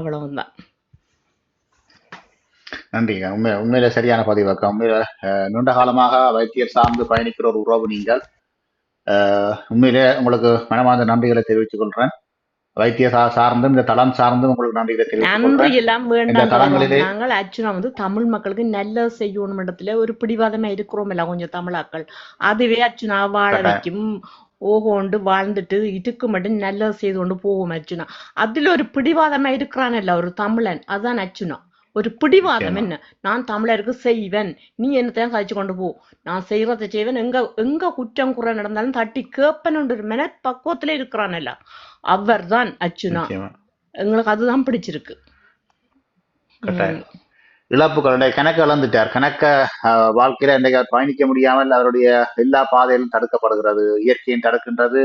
அவ்வளவுதான். நன்றிங்க. உண்மையில சரியான பதிவாக்க. உண்மையில நீண்ட காலமாக வைத்தியர் சார்ந்து பயணிக்கிற ஒரு உறவு நீங்கள். உண்மையிலே உங்களுக்கு மனமார்ந்த நன்றிகளை தெரிவித்துக் கொள்றேன். வைத்திய சார்ந்தும் இந்த தளம் சார்ந்தும் உங்களுக்கு நன்றிகளை தெரிவித்துக் நன்றி கொள்றேன். எல்லாம் இந்த வேண்டாம். தளங்களிலே நாங்கள் ஆக்சுவலா தமிழ் மக்களுக்கு நல்ல செய்யணும் இடத்துல ஒரு பிடிவாதமா இருக்கிறோம் எல்லாம் கொஞ்சம் தமிழாக்கள். அதுவே அச்சுனா வாழ கட்டாயம் வைக்கும். ஓகோண்டு வாழ்ந்துட்டு இதுக்கு மட்டும் நல்லது செய்து கொண்டு போவோம் அச்சுனா. அதுல ஒரு பிடிவாதமா இருக்கிறானல்ல ஒரு தமிழன், அதான் அச்சுனா. ஒரு பிடிவாதம் நிச்சயமா என்ன, நான் தமிழருக்கு செய்வேன், நீ என்னத்தையும் கழிச்சு கொண்டு போ, நான் செய்யறதை செய்வேன், எங்க எங்க குற்றம் குறை நடந்தாலும் தட்டி கேப்பன் ஒரு பக்குவத்துல இருக்கிறானல்ல, அவர் தான் அச்சுனா. நிச்சயமா எங்களுக்கு அதுதான் பிடிச்சிருக்கு. கட்டாயம். இழப்புகள் கணக்கு இழந்துட்டார். வாழ்க்கையில இன்றைக்கு அவர் பயணிக்க முடியாமல் அவருடைய எல்லா பாதையிலும் தடுக்கப்படுகிறது. இயற்கையும் தடுக்கின்றது,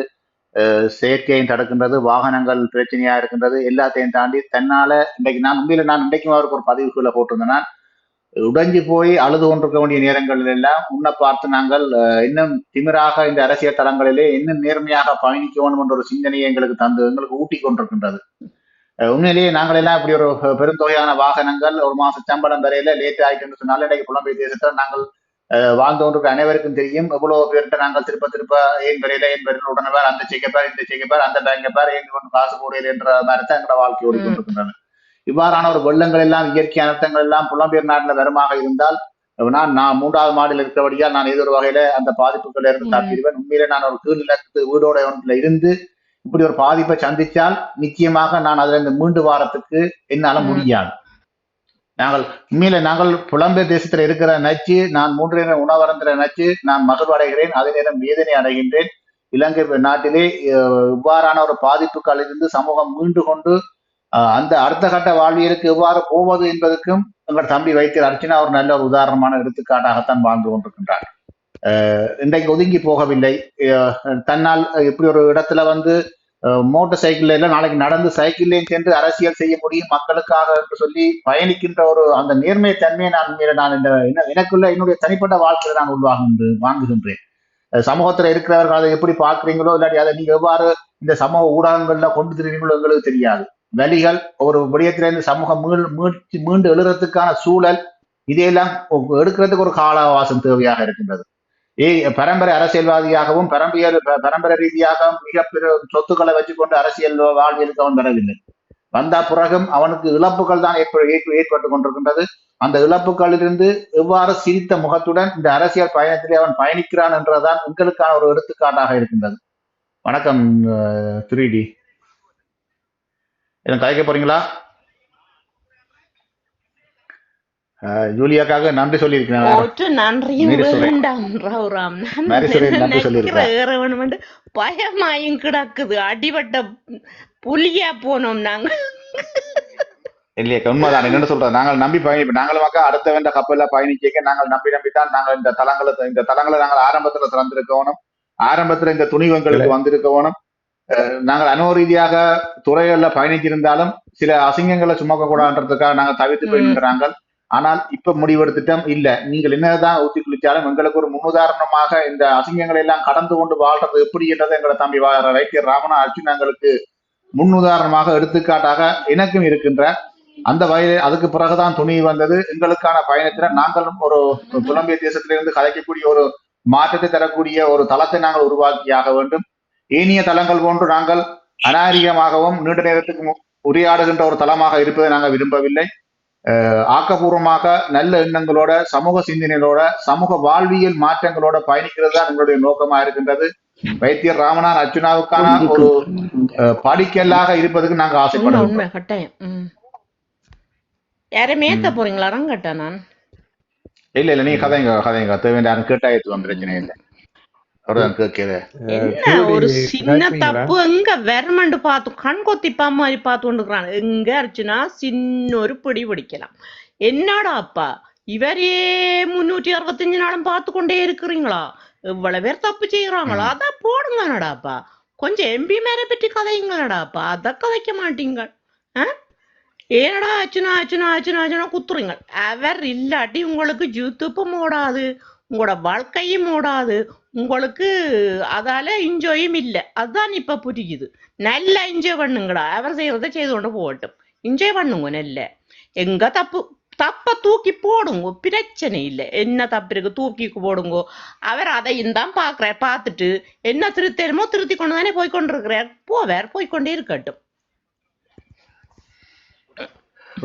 செயற்கையும் தடுக்கின்றது, வாகனங்கள் பிரச்சனையா இருக்கின்றது. எல்லாத்தையும் தாண்டி தன்னால இன்றைக்கு நான் இன்றைக்கும் அவருக்கு ஒரு பதிவுக்குள்ள போட்டிருந்தேன். உடைஞ்சு போய் அழுது கொண்டிருக்க வேண்டிய நேரங்களில் எல்லாம் உன்னை பார்த்து நாங்கள் இன்னும் திமிராக இந்த அரசியல் தளங்களிலே இன்னும் நேர்மையாக பயணிக்க வேண்டும் என்ற ஒரு சிந்தனையை எங்களுக்கு ஊட்டி கொண்டிருக்கின்றது. உண்மையிலேயே நாங்கள் எல்லாம் இப்படி ஒரு பெருந்தொகையான வாகனங்கள் ஒரு மாச சம்பளம் வரையில லேட் ஆயிட்டு சொன்னாலும் இன்றைக்கு புலம்பெயர் தேசத்தை நாங்கள் வாழ்ந்து கொண்டிருக்க அனைவருக்கும் தெரியும். எவ்வளவு பேர்கிட்ட நாங்கள் திருப்ப ஏன் வரையில உடனே பேர் அந்த செய்யப்பார் இந்த செய்யப்பார் அந்த பேங்க பேர் ஏன் கொண்டு காசு போடையில் என்ற மாதிரி தான் எங்களோட வாழ்க்கை ஓடிக்கொண்டிருக்கின்றன. இவ்வாறான ஒரு வெள்ளங்கள் எல்லாம் இயற்கை அனர்த்தங்கள் எல்லாம் புலம்பெயர் நாட்டில் வருமாக இருந்தால் நான் 3வது மாடியில் இருக்கிறபடியால் நான் ஏதோ ஒரு வகையில அந்த பாதிப்புகள் இருந்து தப்பிடுவேன். உண்மையில நான் ஒரு கீழ்நிலத்து வீடோட ஒன்றில் இருந்து இப்படி ஒரு பாதிப்பை சந்திச்சால் நிச்சயமாக நான் அதுல இருந்து மீண்டு வாரத்துக்கு என்னால முடியாது. நாங்கள் புலம்பெயர் தேசத்துல இருக்கிற நச்சு, நான் 3 நேரம் உணவருந்துற நச்சு, நான் மகிழ்வடைகிறேன், அதே நேரம் வேதனை அடைகின்றேன். இலங்கை நாட்டிலே இவ்வாறான ஒரு பாதிப்புகள் இருந்து சமூகம் மீண்டு கொண்டு அந்த அடுத்த கட்ட வாழ்வியலுக்கு எவ்வாறு போவது என்பதற்கும் எங்கள் தம்பி வைத்தியர் அர்ச்சனா ஒரு நல்ல ஒரு உதாரணமான எடுத்துக்காட்டாகத்தான் வாழ்ந்து கொண்டிருக்கின்றார். இன்றைக்கு ஒதுங்கி போகவில்லை. தன்னால் இப்படி ஒரு இடத்துல மோட்டார் சைக்கிள் எல்லாம் நாளைக்கு நடந்து சைக்கிள்லையும் சென்று அரசியல் செய்ய முடியும் மக்களுக்காக என்று சொல்லி பயணிக்கின்ற ஒரு அந்த நேர்மை தன்மையை நான் எனக்குள்ள என்னுடைய தனிப்பட்ட வாழ்க்கையில நான் வாங்குகின்றேன். சமூகத்துல இருக்கிறவர்கள் அதை எப்படி பார்க்குறீங்களோ இல்லாட்டி அதை நீங்க எவ்வாறு இந்த சமூக ஊடகங்கள்ல கொண்டு திரிவீங்களோ எங்களுக்கு தெரியாது. வழிகள் ஒரு விடயத்திலிருந்து சமூகம் மீண்டு எழுறதுக்கான சூழல் இதையெல்லாம் எடுக்கிறதுக்கு ஒரு கால அவகாசம் தேவையாக இருக்கின்றது. பரம்பரை அரசியல்வாதியாகவும் பரம்பரை ரீதியாக மிக பெரிய சொத்துக்களை வச்சுக்கொண்டு அரசியல் வாழ்வியலுக்கு அவன் வரவில்லை. வந்த பிறகும் அவனுக்கு இழப்புகள் தான் ஏற்பட்டு கொண்டிருக்கின்றது. அந்த இழப்புகளிலிருந்து எவ்வாறு சிரித்த முகத்துடன் இந்த அரசியல் பயணத்திலே அவன் பயணிக்கிறான் என்றதான் உங்களுக்கான ஒரு எடுத்துக்காட்டாக இருக்கின்றது. வணக்கம் 3D. என்ன கதைக்க போறீங்களா? ஜூலியாக்காக நன்றி சொல்லியிருக்கிறேன். பயமாயும் கிடக்குது, அடிபட்ட புலியா போனோம் நாங்க. இல்லையா உண்மைதான். என்ன சொல்றோம், நாங்கள் நம்பி பயணிப்போம். நாங்களும் மக்கா அடுத்த வேண்ட கப்பல்ல பயணிக்க நாங்கள் நம்பித்தான் நாங்கள் இந்த தளங்களை நாங்கள் ஆரம்பத்துல திறந்திருக்கணும். ஆரம்பத்துல இந்த துணிவங்களுக்கு வந்திருக்கணும். நாங்கள் அனுபவ ரீதியாக துறைகள்ல பயணிச்சிருந்தாலும் சில அசிங்கங்களை சுமக்க கூடாதுன்றதுக்காக நாங்கள் தவிர்த்து போயிருக்கிறாங்க. ஆனால் இப்ப முடிவெடுத்துட்டோம், இல்ல நீங்கள் என்னதான் ஊத்தி குளிச்சாலும் எங்களுக்கு ஒரு முன்னுதாரணமாக இந்த அசிங்கங்களை எல்லாம் கடந்து கொண்டு வாழ்றது எப்படி என்றதை எங்களை தம்பி வைத்தியர் ராமனா அர்ஜுன் எங்களுக்கு முன்னுதாரணமாக எடுத்துக்காட்டாக எனக்கும் இருக்கின்ற அந்த வயது. அதுக்கு பிறகுதான் துணி வந்தது. எங்களுக்கான பயணத்துல நாங்களும் ஒரு புலம்பெயர் தேசத்திலிருந்து கலைக்கக்கூடிய ஒரு மாற்றத்தை தரக்கூடிய ஒரு தளத்தை நாங்கள் உருவாக்கியாக வேண்டும். ஏனைய தளங்கள் போன்று நாங்கள் அநாகரிகமாகவும் நீண்ட நேரத்துக்கு உரையாடுகின்ற ஒரு தளமாக இருப்பதை நாங்கள் விரும்பவில்லை. ஆக்கப்பூர்வமாக நல்ல எண்ணங்களோட சமூக சிந்தனைகளோட சமூக வாழ்வியல் மாற்றங்களோட பயணிக்கிறது தான் எங்களுடைய நோக்கமா இருக்கின்றது. வைத்தியர் ராமநாத் அர்ச்சுனாவுக்கான ஒரு படிக்கல்லாக இருப்பதற்கு நாங்கள் ஆசைப்படுறோம். யாருமே ஏத்த போறீங்களா? ரங்கட்டா நான் இல்ல நீ கதைங்க தேவையான கேட்டாயத்து பிரச்சனை இல்லை. ஒரு சின்ன தப்பு எங்க வெறுமண்டு பார்த்து கண் கொத்திப்பா மாதிரி பார்த்து கொண்டுக்கிறான். எங்க அர்ச்சுனா சின்ன ஒரு பிடி பிடிக்கலாம். என்னடா அப்பா இவரே 365 நாளும் பார்த்து கொண்டே இருக்கிறீங்களா? இவ்வளவு பேர் தப்பு செய்யறாங்களா? அதான் போடுங்கடாப்பா. கொஞ்சம் எம்பி மேல பற்றி கதைங்களடாப்பா. அத கதைக்க மாட்டீங்க. ஏனடா அச்சுனா அச்சுனா அச்சுனா அச்சுனா குத்துறீங்க. அவர் இல்லாட்டி உங்களுக்கு யூடியூப்பும் ஓடாது, உங்களோட வாழ்க்கையும் ஓடாது, உங்களுக்கு அதால என்ஜாயும் இல்லை. அதுதான் இப்ப புரியுது. நல்லா என்ஜாய் பண்ணுங்கடா. அவர் செய்யறத செய்து கொண்டு போகட்டும். என்ஜாய் பண்ணுங்க நெல்ல. எங்க தப்ப தூக்கி போடுங்க, பிரச்சனை இல்லை. என்ன தப்பு இருக்கு தூக்கி போடுங்கோ. அவர் அதையும் தான் பார்த்துட்டு என்ன திருத்தணுமோ திருத்தி கொண்டு தானே போய்கொண்டிருக்கிறார். போய்கொண்டே இருக்கட்டும்.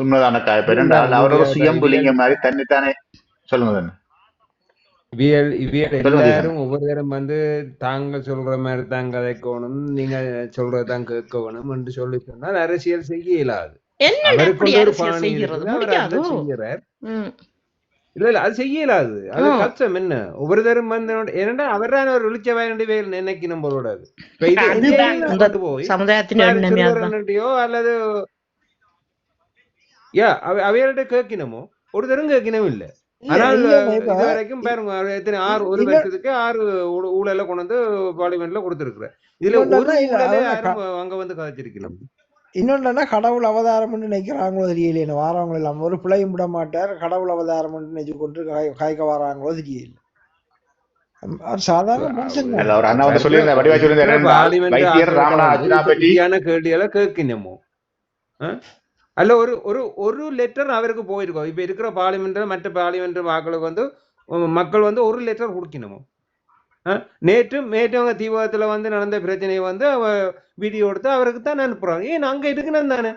உண்மைதானக்கா. இப்ப ரெண்டாவது அவர் ஒரு சுயம்புலிங்க மாதிரி தன்னைத்தானே சொல்லுங்க. எல்லாரும் ஒவ்வொரு தரம் தாங்க சொல்ற மாதிரி தான் கதைக்கணும், நீங்க சொல்றதான் கேட்க வேணும் என்று சொல்லி சொன்னால் அரசியல் செய்ய இயலாது. அவருக்கு ஒரு பாணி செய்யறார். இல்ல அது செய்ய இயலாது. அது கஷ்டம். என்ன ஒவ்வொரு தரம் ஏன்னா அவரான ஒரு வெளிச்ச வேண்டி நினைக்க நம்மளோடாது. போய் அல்லது அவையோட கேட்கணுமோ ஒரு தரம் கேட்கணும் இல்ல. ஆனால் இது வரைக்கும் பாருங்க எத்தனை 6 ஒரு வருஷத்துக்கு 6 ஊழல கொண்டு வந்து பார்லிமெண்ட்ல கொடுத்திருக்கிறார். இதுல ஒரு அங்க வந்து கதைச்சிருக்கலாம். இன்னொன்னா கடவுள் அவதாரம் நினைக்கிறாங்களோ தெரியல. வாரவங்க இல்லாம ஒரு பிள்ளையும் விட மாட்டார். கடவுள் அவதாரம் நினைச்சு கொண்டு காய்க்க வராங்களோ தெரியல. சாதாரண மனுஷன் கேள்விகளை கேட்கணுமோ அல்ல ஒரு லெட்டர் அவருக்கு போயிருக்கோம். இப்ப இருக்கிற பார்லிமெண்ட்ல மற்ற பார்லிமெண்ட் வாக்களுக்கு மக்கள் ஒரு லெட்டர் கொடுக்கணுமோ. நேற்று அவங்க தீவிரத்துல நடந்த பிரச்சனையை வீடியோ எடுத்து அவருக்கு தான் அனுப்புறாங்க. ஏன் அங்க இருக்கணும் தானே,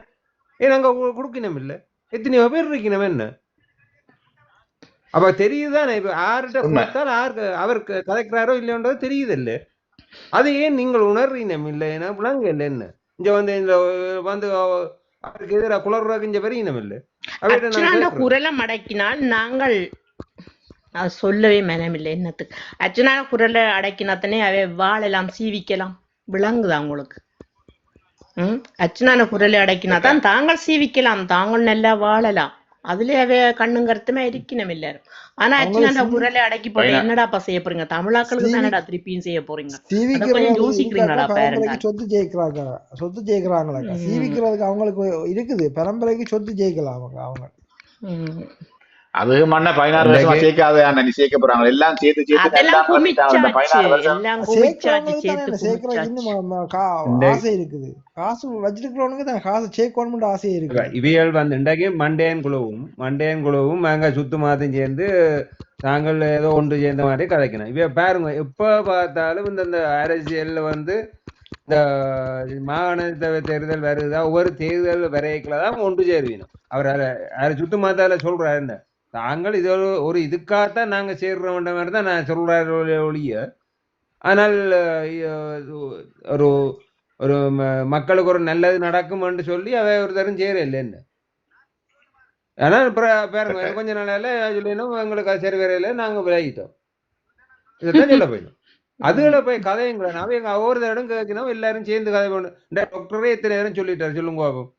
ஏன் அங்க கொடுக்கணும் இல்ல? எத்தனையோ பேர் இருக்கணும். என்ன அப்ப தெரியுதுதானே? இப்ப யார்கிட்ட கொடுத்தால் அவர் கதைக்கிறாரோ இல்லைன்றது தெரியுது இல்ல. அது ஏன் நீங்கள் உணர்றீனம் இல்லை? ஏன்னா விளங்க இல்லை. என்ன இங்க இந்த அவருக்கு எதிராக குளர்றாக்கு இங்க வரையினம் இல்லை. குரலை மடக்கினால் நாங்கள் சொல்லவே மனமில்லை. என்னத்துக்கு அர்ச்சனா குரலை அடக்கினாத்தனே அவை வாழலாம், சீவிக்கலாம். விளங்குதா உங்களுக்கு? அர்ச்சனான குரலை அடக்கினாதான் தாங்கள் சீவிக்கலாம், தாங்கள் நல்லா வாழலாம். அதுல அவைய கண்ணும் கருத்துமே இருக்கணும் எல்லாரும். ஆனா அர்ச்சனா குரலை அடக்கி போட்டு என்னடாப்பா செய்ய போறீங்க? தமிழாக்களுக்கு தானடா திருப்பியும் செய்ய போறீங்க. கொஞ்சம் யோசிக்கிறீங்களா? பாருங்க, சொத்து ஜெயிக்கிறாங்களா? சீவிக்கிறதுக்கு அவங்களுக்கு இருக்குது. பரம்பரைக்கு சொத்து ஜெயிக்கலாம் அவங்க. அது மண்ண 16 வருஷமா சேர்க்காத நீ சேர்க்க போறாங்க. எல்லாம் சேர்த்து ஆசை இருக்குது. காசு வச்சிருக்கிறவனுக்கு தான் காசு சேர்க்கணும் ஆசையே இருக்கு. இவைகள் இன்றைக்கு மண்டையன் குழுவும் நாங்க சுத்து மாதம் சேர்ந்து நாங்கள் ஏதோ ஒன்று சேர்ந்த மாதிரி கதைக்கணும். இவ பாருங்க, எப்ப பார்த்தாலும் இந்த அரசியல்ல இந்த மாகாண தேர்தல் வருதா, ஒவ்வொரு தேர்தல் வரைக்குள்ளதான் ஒன்று சேருவீனும். அவர் சுத்து மாதால சொல்றாரு, என்ன நாங்கள் இது ஒரு இதுக்காகத்தான் நாங்க சேர்றோம் மாதிரி தான் நான் சொல்றாரு ஒழிய. ஆனால் ஒரு ஒரு மக்களுக்கு ஒரு நல்லது நடக்கும்னு சொல்லி அவ ஒரு தரம் சேர இல்லைன்னு. ஆனால் பாருங்க, கொஞ்ச நாளால சொல்லினோம் எங்களுக்கு அது சரி வரையில நாங்க விலகிட்டோம். இதைத்தான் சொல்ல போயிடும். அதுகளை போய் கதைங்களா அவங்க ஒவ்வொரு தரம் கேட்கணும். எல்லாரும் சேர்ந்து கதை பண்ணணும். டாக்டரே எத்தனை நேரம் சொல்லிட்டாரு, சொல்லுங்க பாப்போம்,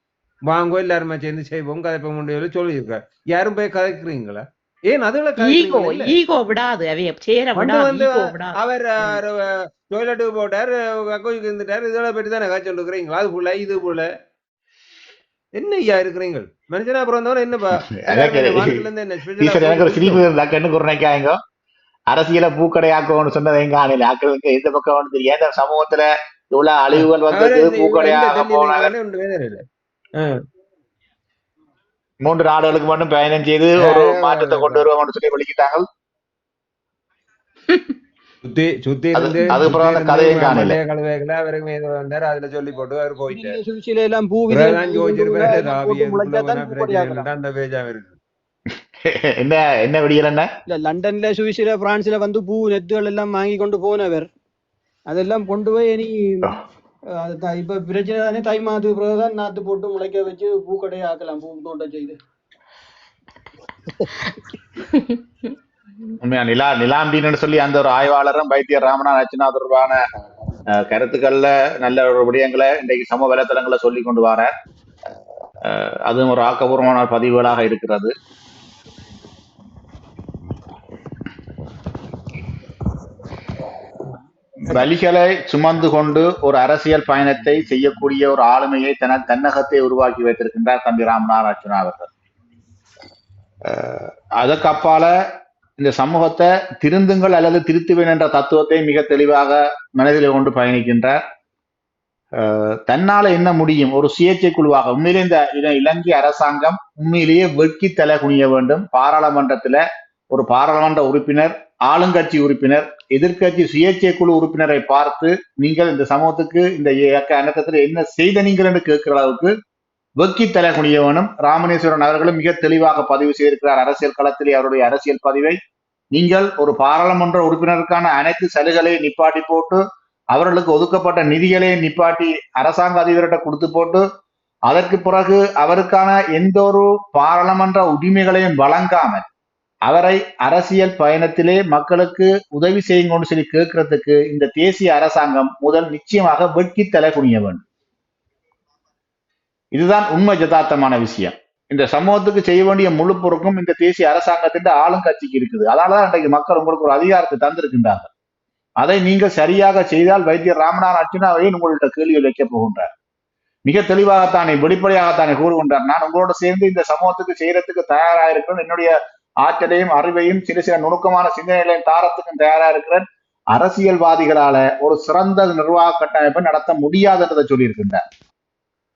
வாங்க எல்லாருமே சேர்ந்து செய்வோம் கதைப்ப முடியாது சொல்லியிருக்காரு. யாரும் போய் கதைக்கிறீங்களா? ஏன் அதுல அவர் டொய்லெட்டு போட்டார், கக்கோய்க்கு இருந்துட்டாரு, இதெல்லாம் பற்றி தானே காய்ச்சல் இருக்கிறீங்களா? அது போல இது போல என்ன ஐயா இருக்கிறீங்க மனுஷனா? அப்புறம் என்னப்பா அரசியல பூக்கடையாக்கணும்னு சொன்னது எங்க ஆணையில ஆக்களுக்கு எந்த பக்கம் தெரியாது. சமூகத்துல இவ்வளவு அழிவுகள் வந்தது பூக்கடையாக போனாங்க. 3 நாடுகளுக்கு மட்டும் பயணம் செய்து ஒரு மாற்றத்தை கொண்டு வருவோம்னு சொல்லி வெளிக்கிட்டாங்க. சுத்தி இருந்து அதுக்கப்புறம் கதையும் காணல. அதுல சொல்லி போட்டு அவர் போயிட்டு என்ன விடியல் என்ன லண்டன்ல சுவிஸ்ல பிரான்ஸ்ல பூ நெத்துகள் எல்லாம் வாங்கி கொண்டு போனவர் அதெல்லாம் கொண்டு போய் இனி இப்ப பிரச்சனை தானே. தை மாதத்துக்கு பிறகுதான் நாத்து போட்டு முளைக்க வச்சு பூக்கடையை ஆக்கலாம், பூ தோட்டம் செய்து. உண்மையா நிலாம்பின்னு சொல்லி அந்த ஒரு ஆய்வாளரும் வைத்தியர் ராமநாத் அர்ச்சனா தொடர்பான கருத்துக்கள்ல நல்ல ஒரு விடயங்களை இன்றைக்கு சமூக வலைத்தளங்களை சொல்லி கொண்டு வர அதுவும் ஒரு ஆக்கப்பூர்வமான பதிவுகளாக இருக்கிறது. வலிகளை சுமந்து கொண்டு ஒரு அரசியல் பயணத்தை செய்யக்கூடிய ஒரு ஆளுமையை தன்னகத்தை உருவாக்கி வைத்திருக்கின்றார் தம்பி ராமநாத் அர்ச்சனா அவர்கள். அதற்கு அப்பால இந்த சமூகத்தை திருந்துங்கள் அல்லது திருத்துவேன் என்ற தத்துவத்தை மிக தெளிவாக மனதில் கொண்டு பயணிக்கின்றார். தன்னால என்ன முடியும் ஒரு சுயேட்சை குழுவாக உண்மையிலே இந்த இலங்கை அரசாங்கம் உண்மையிலேயே வெட்கி தலை குனிய வேண்டும். பாராளுமன்றத்துல ஒரு பாராளுமன்ற உறுப்பினர், ஆளுங்கட்சி உறுப்பினர், எதிர்கட்சி சுயேட்சை குழு உறுப்பினரை பார்த்து நீங்கள் இந்த சமூகத்துக்கு இந்த அனர்த்தத்துல என்ன செய்த நீங்கள் என்று கேட்கிற அளவுக்கு வெட்கி தலை குனிய வேணும். ராமநேஸ்வரன் அவர்களும் மிக தெளிவாக பதிவு செய்திருக்கிறார் அரசியல் களத்திலே அவருடைய அரசியல் பதிவை. நீங்கள் ஒரு பாராளுமன்ற உறுப்பினருக்கான அனைத்து சலுகைகளையும் நிப்பாட்டி போட்டு, அவர்களுக்கு ஒதுக்கப்பட்ட நிதிகளை நிப்பாட்டி அரசாங்க அதிபர்கிட்ட கொடுத்து போட்டு, அதற்கு பிறகு அவருக்கான எந்த ஒரு பாராளுமன்ற உரிமைகளையும் வழங்காமல் அவரை அரசியல் பயணத்திலே மக்களுக்கு உதவி செய்யுங்கன்னு சொல்லி கேட்கறதுக்கு இந்த தேசிய அரசாங்கம் முதல் நிச்சயமாக வெட்கி தலை குனிய வேண்டும். இதுதான் உண்மை யதார்த்தமான விஷயம். இந்த சமூகத்துக்கு செய்ய வேண்டிய முழு பொறுப்பும் இந்த தேசிய அரசாங்கத்தின் ஆளுங்கட்சிக்கு இருக்குது. அதனாலதான் இன்றைக்கு மக்கள் உங்களுக்கு ஒரு அதிகாரத்தை தந்திருக்கின்றார்கள். அதை நீங்கள் சரியாக செய்தால் வைத்தியர் ராமநாதன் அர்ச்சுனாவை உங்கள்கிட்ட கேள்விகள் வைக்க போகின்றார். மிக தெளிவாகத்தானே வெளிப்படையாகத்தானே கூறுகின்றார், நான் உங்களோட சேர்ந்து இந்த சமூகத்துக்கு செய்யறதுக்கு தயாராக இருக்கிறேன். என்னுடைய ஆற்றலையும் அறிவையும் சில நுணுக்கமான சிந்தனைகளையும் தாரத்துக்கும் தயாராக இருக்கிறேன். அரசியல்வாதிகளால ஒரு சிறந்த நிர்வாக கட்டமைப்பை நடத்த முடியாதுன்றதை சொல்லியிருக்கின்றார்.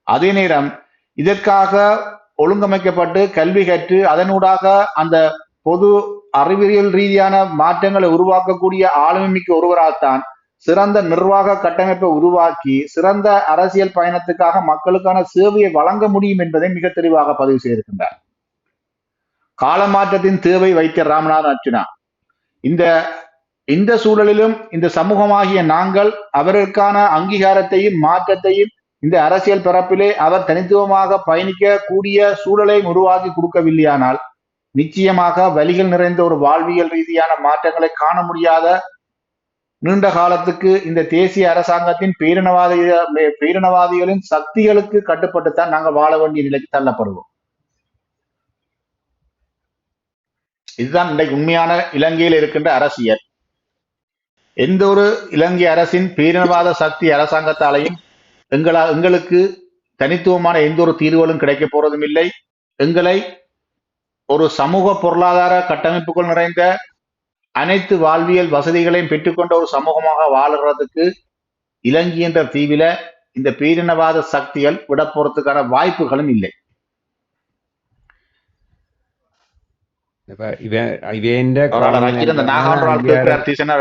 அதே நேரம் இதற்காக ஒழுங்கமைக்கப்பட்டு கல்வி கற்று அதனூடாக அந்த பொது அறிவியல் ரீதியான மாற்றங்களை உருவாக்கக்கூடிய ஆளுமை மிக்க ஒருவரால்தான் சிறந்த நிர்வாக கட்டமைப்பை உருவாக்கி சிறந்த அரசியல் பயணத்துக்காக மக்களுக்கான சேவையை வழங்க முடியும் என்பதை மிக தெளிவாக பதிவு செய்திருக்கின்றார். காலமாற்றத்தின் தேவை வைத்தியர் ராமநாதன் அர்ச்சுனா. இந்த சூழலிலும் இந்த சமூகமாகிய நாங்கள் அவருக்கான அங்கீகாரத்தையும் மாற்றத்தையும் இந்த அரசியல் பரப்பிலே அவர் தனித்துவமாக பயணிக்க கூடிய சூழலை உருவாக்கி கொடுக்கவில்லையானால் நிச்சயமாக வலிகள் நிறைந்த ஒரு வாழ்வியல் ரீதியான மாற்றங்களை காண முடியாத நீண்ட காலத்துக்கு இந்த தேசிய அரசாங்கத்தின் பேரினவாதிகளின் சக்திகளுக்கு கட்டுப்பட்டுத்தான் நாங்கள் வாழ வேண்டிய நிலைக்கு தள்ளப்படுவோம். இதுதான் இன்றைக்கு உண்மையான இலங்கையில் இருக்கின்ற அரசியல். எந்த ஒரு இலங்கை அரசின் பேரினவாத சக்தி அரசாங்கத்தாலையும் எங்களுக்கு தனித்துவமான எந்த ஒரு தீர்வுகளும் கிடைக்க போறதும் இல்லை. எங்களை ஒரு சமூக பொருளாதார கட்டமைப்புகள் நிறைந்த அனைத்து வாழ்வியல் வசதிகளையும் பெற்றுக்கொண்ட ஒரு சமூகமாக வாழறதுக்கு இலங்கை என்ற தீவில இந்த பேரினவாத சக்திகள் விட போறதுக்கான வாய்ப்புகளும் இல்லை.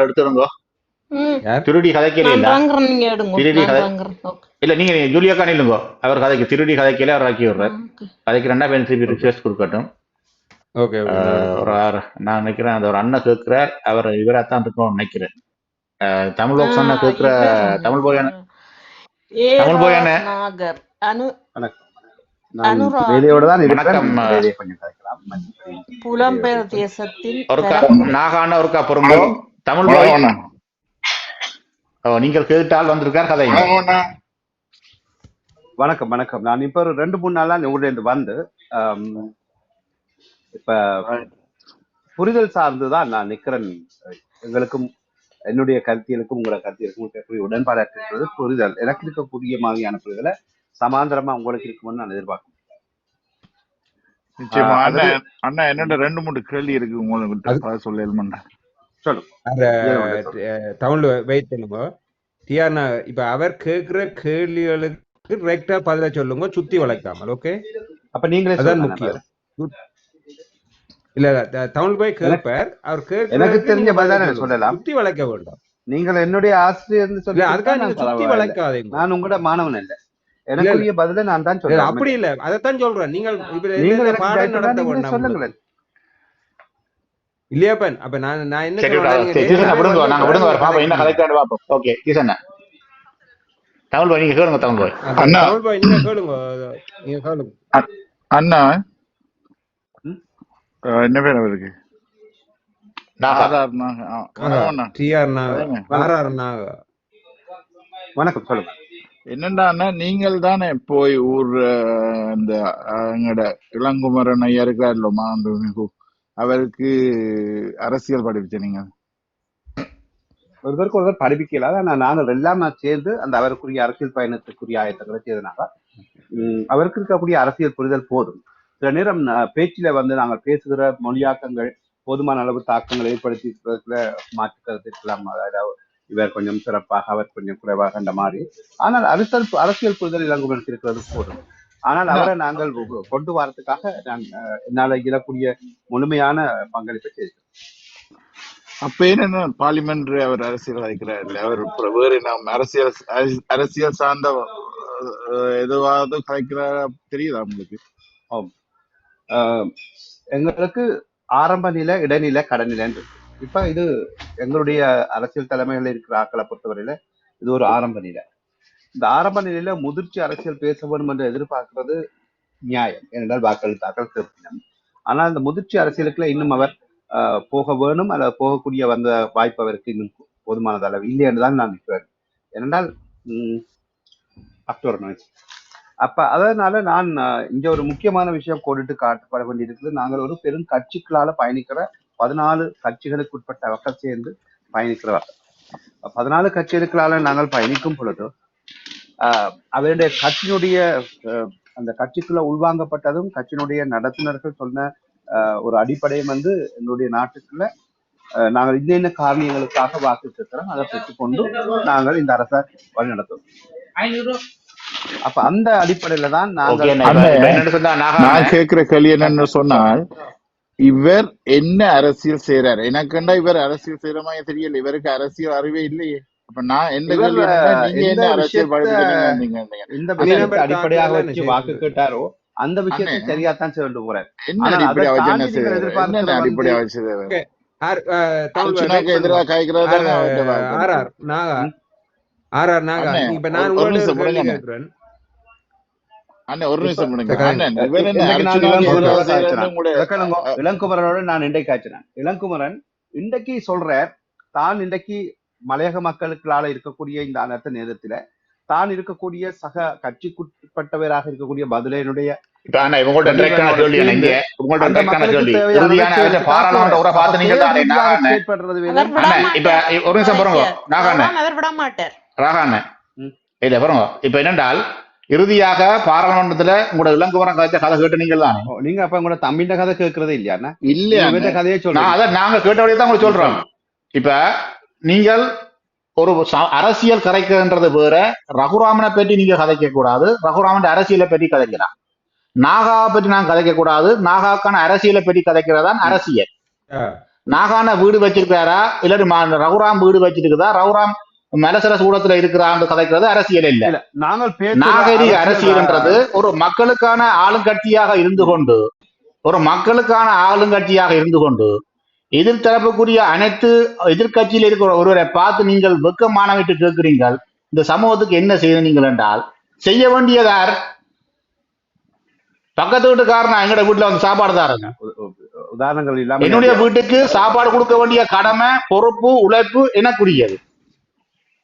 எடுத்துருங்க. திருடி கதைக்கல இல்ல நீங்க ஜூலியாக்கா நில்லுங்க. அவர் கதைக்கு திருடி கதைக்கல அவர் ஆக்கி விடுறார். கதைக்கு 2 பேர் திருப்பி ரிக்வெஸ்ட் கொடுக்கட்டும். நான் நினைக்கிறேன் அந்த ஒரு அண்ணன் கேட்கிறார், அவர் இவராத்தான் இருக்கும் நினைக்கிறேன். தமிழ் பாக்ஸ் அண்ணா கேட்கிற தமிழ் போய் புலம்பெயர் தேசத்தில் நாகான ஒருக்கா பொறுங்கோ தமிழ் போய் நீங்கள் கேட்டால் வந்திருக்கார் கதை. வணக்கம் வணக்கம். நான் இப்ப ஒரு 2-3 நாளா உங்களிருந்து வந்து இப்ப புரிதல் சார்ந்துதான் நான் நிக்கிறேன். எங்களுக்கும் என்னுடைய கருத்தியலுக்கும் உங்களோட கருத்தியலுக்கும் உடன்பாடு இருக்கிறது. புரிதல் எனக்கு இருக்கக்கூடிய மாதிரியான புரிதலை சமாந்தரமா உங்களுக்கு இருக்கும்னு நான் எதிர்பார்க்கிறேன். அண்ணா என்னோட 2-3 கேள்வி இருக்கு உங்களுக்கு சொல்ல தமிழ்ல வெயிட் பண்ணுங்க. டிஆர்னா இப்ப அவர் கேட்கிற கேள்விகளுக்கு டைரக்டா பதில சொல்லுங்க, சுத்தி வளைக்காமல். ஓகே, அப்ப நீங்களே அதான் முக்கியம். இல்ல தமிழ் போய் கேட்பார், அவர் எனக்கு தெரிஞ்ச பதில சொல்லலாம், சுத்தி வளைக்க வேண்டாம். நீங்கள் என்னுடைய ஆசிரியர் சொல்லி அதுக்காக நீங்க சுத்தி வளைக்காதீங்க. நான் உங்களோட மாணவன் இல்ல, எனக்குரிய பதில நான் தான் சொல்றேன். அப்படி இல்ல, அதைத்தான் சொல்றேன். நீங்கள் பாடம் நடத்த வேண்டாம் சொல்லுங்களேன் இல்லையாப்பன். அப்ப நான் என்ன தமிழ் பாய் நீங்க கேளுங்க. தமிழ் பாய் தமிழ் பாய் நீங்க கேளுங்க, நீங்க கேளுங்க. அண்ணா என்ன பேர் அவருக்கு? வணக்கம், சொல்லுங்க. என்னண்டான்னா நீங்கள் தானே போய் ஊர் இந்த எங்கட இளங்குமரன் ஐயா இருக்கிறார்ல மாண்புமிகு, அவருக்கு அரசியல் படிப்பிச்ச நீங்க ஒருவருக்கு ஒருவர் படிப்பிக்கல. நாங்கள் எல்லாம் சேர்ந்து அந்த அவருக்குரிய அரசியல் பயணத்துக்குரிய ஆயத்தங்களை செய்தனால அவருக்கு இருக்கக்கூடிய அரசியல் புரிதல் போதும். சில நேரம் பேச்சில நாங்கள் பேசுகிற மொழியாக்கங்கள் போதுமான அளவு தாக்கங்கள் ஏற்படுத்தி மாற்று கருத்து இருக்கலாம். அதாவது இவர் கொஞ்சம் சிறப்பாக அவர் கொஞ்சம் குறைவாக அந்த மாதிரி. ஆனால் அரசியல் புரிதல் இளங்குமரனுக்கு இருக்கிறது போதும். ஆனால் அவரை நாங்கள் கொண்டு வரதுக்காக என்னால் இயலக்கூடிய முழுமையான பங்களிப்பை செய்தோம். அப்ப என்ன பார்லிமெண்ட் அவர் அரசியல் வைக்கிறார் இல்ல, அவர் வேறு நாம் அரசியல் சார்ந்த எதுவாவது கலைக்கிறாரா தெரியுதா உங்களுக்கு? எங்களுக்கு ஆரம்ப நிலை, இடைநிலை, கடைநிலைன்னு இருக்கு. இப்ப இது எங்களுடைய அரசியல் தலைமைகள் இருக்கிற ஆக்களை பொறுத்தவரையில இது ஒரு ஆரம்ப நிலை. இந்த ஆரம்ப நிலையில முதிர்ச்சி அரசியல் பேச வேண்டும் என்று எதிர்பார்க்கிறது நியாயம், ஏனென்றால் வாக்களித்தாக்கள் திருப்பினம். ஆனால் இந்த முதிர்ச்சி அரசியலுக்குள்ள இன்னும் அவர் போக வேணும், அல்லது போகக்கூடிய வந்த வாய்ப்பு அவருக்கு இன்னும் போதுமானது அளவு இல்லை என்றுதான் நான் நிற்கிறேன். ஏனென்றால் அக்டோபர் நோய்ஸ் அப்ப அதனால நான் இங்க ஒரு முக்கியமான விஷயம் கோடிட்டு காட்டப்பட வேண்டியிருக்குது. நாங்கள் ஒரு பெரும் கட்சிகளால பயணிக்கிற 14 கட்சிகளுக்கு உட்பட்ட மக்கள் சேர்ந்து பயணிக்கிறவர்கள். 14 கட்சிகளுக்களால நாங்கள் பயணிக்கும் பொழுது அவருடைய கட்சியினுடைய அந்த கட்சிக்குள்ள உள்வாங்கப்பட்டதும் கட்சியினுடைய நடத்துனர்கள் சொன்ன ஒரு அடிப்படையும் எங்களுடைய நாட்டுக்குள்ள நாங்கள் இந்த காரணங்களுக்காக வாக்கு கேட்கிறோம், அதை பெற்றுக்கொண்டு நாங்கள் இந்த அரசை வழி நடத்துவோம். அப்ப அந்த அடிப்படையில தான் நான் கேட்கிற கேள்வி என்னன்னு சொன்னால், இவர் என்ன அரசியல் செய்யறாரு? எனக்குண்டா இவர் அரசியல் செய்யற மாதிரி தெரியல, இவருக்கு அரசியல் அறிவே இல்லையே. அப்ப நான் என்ன கேள்வி, நீங்க என்ன அரசியல் இந்த விஷயத்தை அடிப்படையாக வச்சு வாக்கு கேட்டாரோ அந்த விஷயத்தை சரியாத்தான் சொல்லிட்டு போறேன். என்ன அடிப்படையா வச்சு எதிராக காய்க்கிறது இளங்குமரனோட நான் இன்றைக்கு ஆச்சினேன். இளங்குமரன் இன்றைக்கு சொல்ற தான் இன்றைக்கு மலையக மக்களுக்களால இருக்கக்கூடிய இந்த அனைத்து நேரத்துல தான் இருக்கக்கூடிய சக கட்சிக்குட்பட்டவராக இருக்கக்கூடிய பதிலையினுடைய இப்ப என்னென்றால் இறுதியாக பாராளுமன்றத்துல உங்களோட இளங்குமரன் கதை கேட்டு நீங்கள் தான் நீங்க அப்ப உங்களோட தம்பிண்ட கதை கேட்கறது இல்லையா? இல்ல கதையை சொல்றேன், அதை நாங்க கேட்டவரையே தான் உங்களுக்கு சொல்றோம். இப்ப நீங்கள் ஒரு அரசியல் கதைக்குன்றது வேற. ரகுராமனை பற்றி நீங்க கதைக்க கூடாது, ரகுராமன் அரசியலை பற்றி கதைக்கலாம். நாகாவை பற்றி நான் கதைக்க கூடாது, நாகாக்கான அரசியலை பற்றி கதைக்கிறதான் அரசியல். நாகான வீடு வச்சிருக்காரா இல்லாட்டி ரகுராம் வீடு வச்சிருக்குதா, ரகுராம் மலசர சூடத்துல இருக்கிறான்னு கதைக்கிறது அரசியல் இல்ல. நாகரிக அரசியல்ன்றது ஒரு மக்களுக்கான ஆளுங்கட்சியாக இருந்து கொண்டு எதிர்த்தரப்புக்குரிய அனைத்து எதிர்கட்சியில் இருக்கிற ஒருவரை பார்த்து நீங்கள் வெக்கமானவிட்டு கேட்கிறீர்கள், இந்த சமூகத்துக்கு என்ன செய்யறீங்கள் என்றால் செய்ய வேண்டியதார் பக்கத்து வீட்டுக்காரன் எங்கட வீட்டுல வந்து சாப்பாடு தாருங்க. உதாரணங்கள் இல்லாம என்னுடைய வீட்டுக்கு சாப்பாடு கொடுக்க வேண்டிய கடமை, பொறுப்பு, உழைப்பு எனக்குரியது.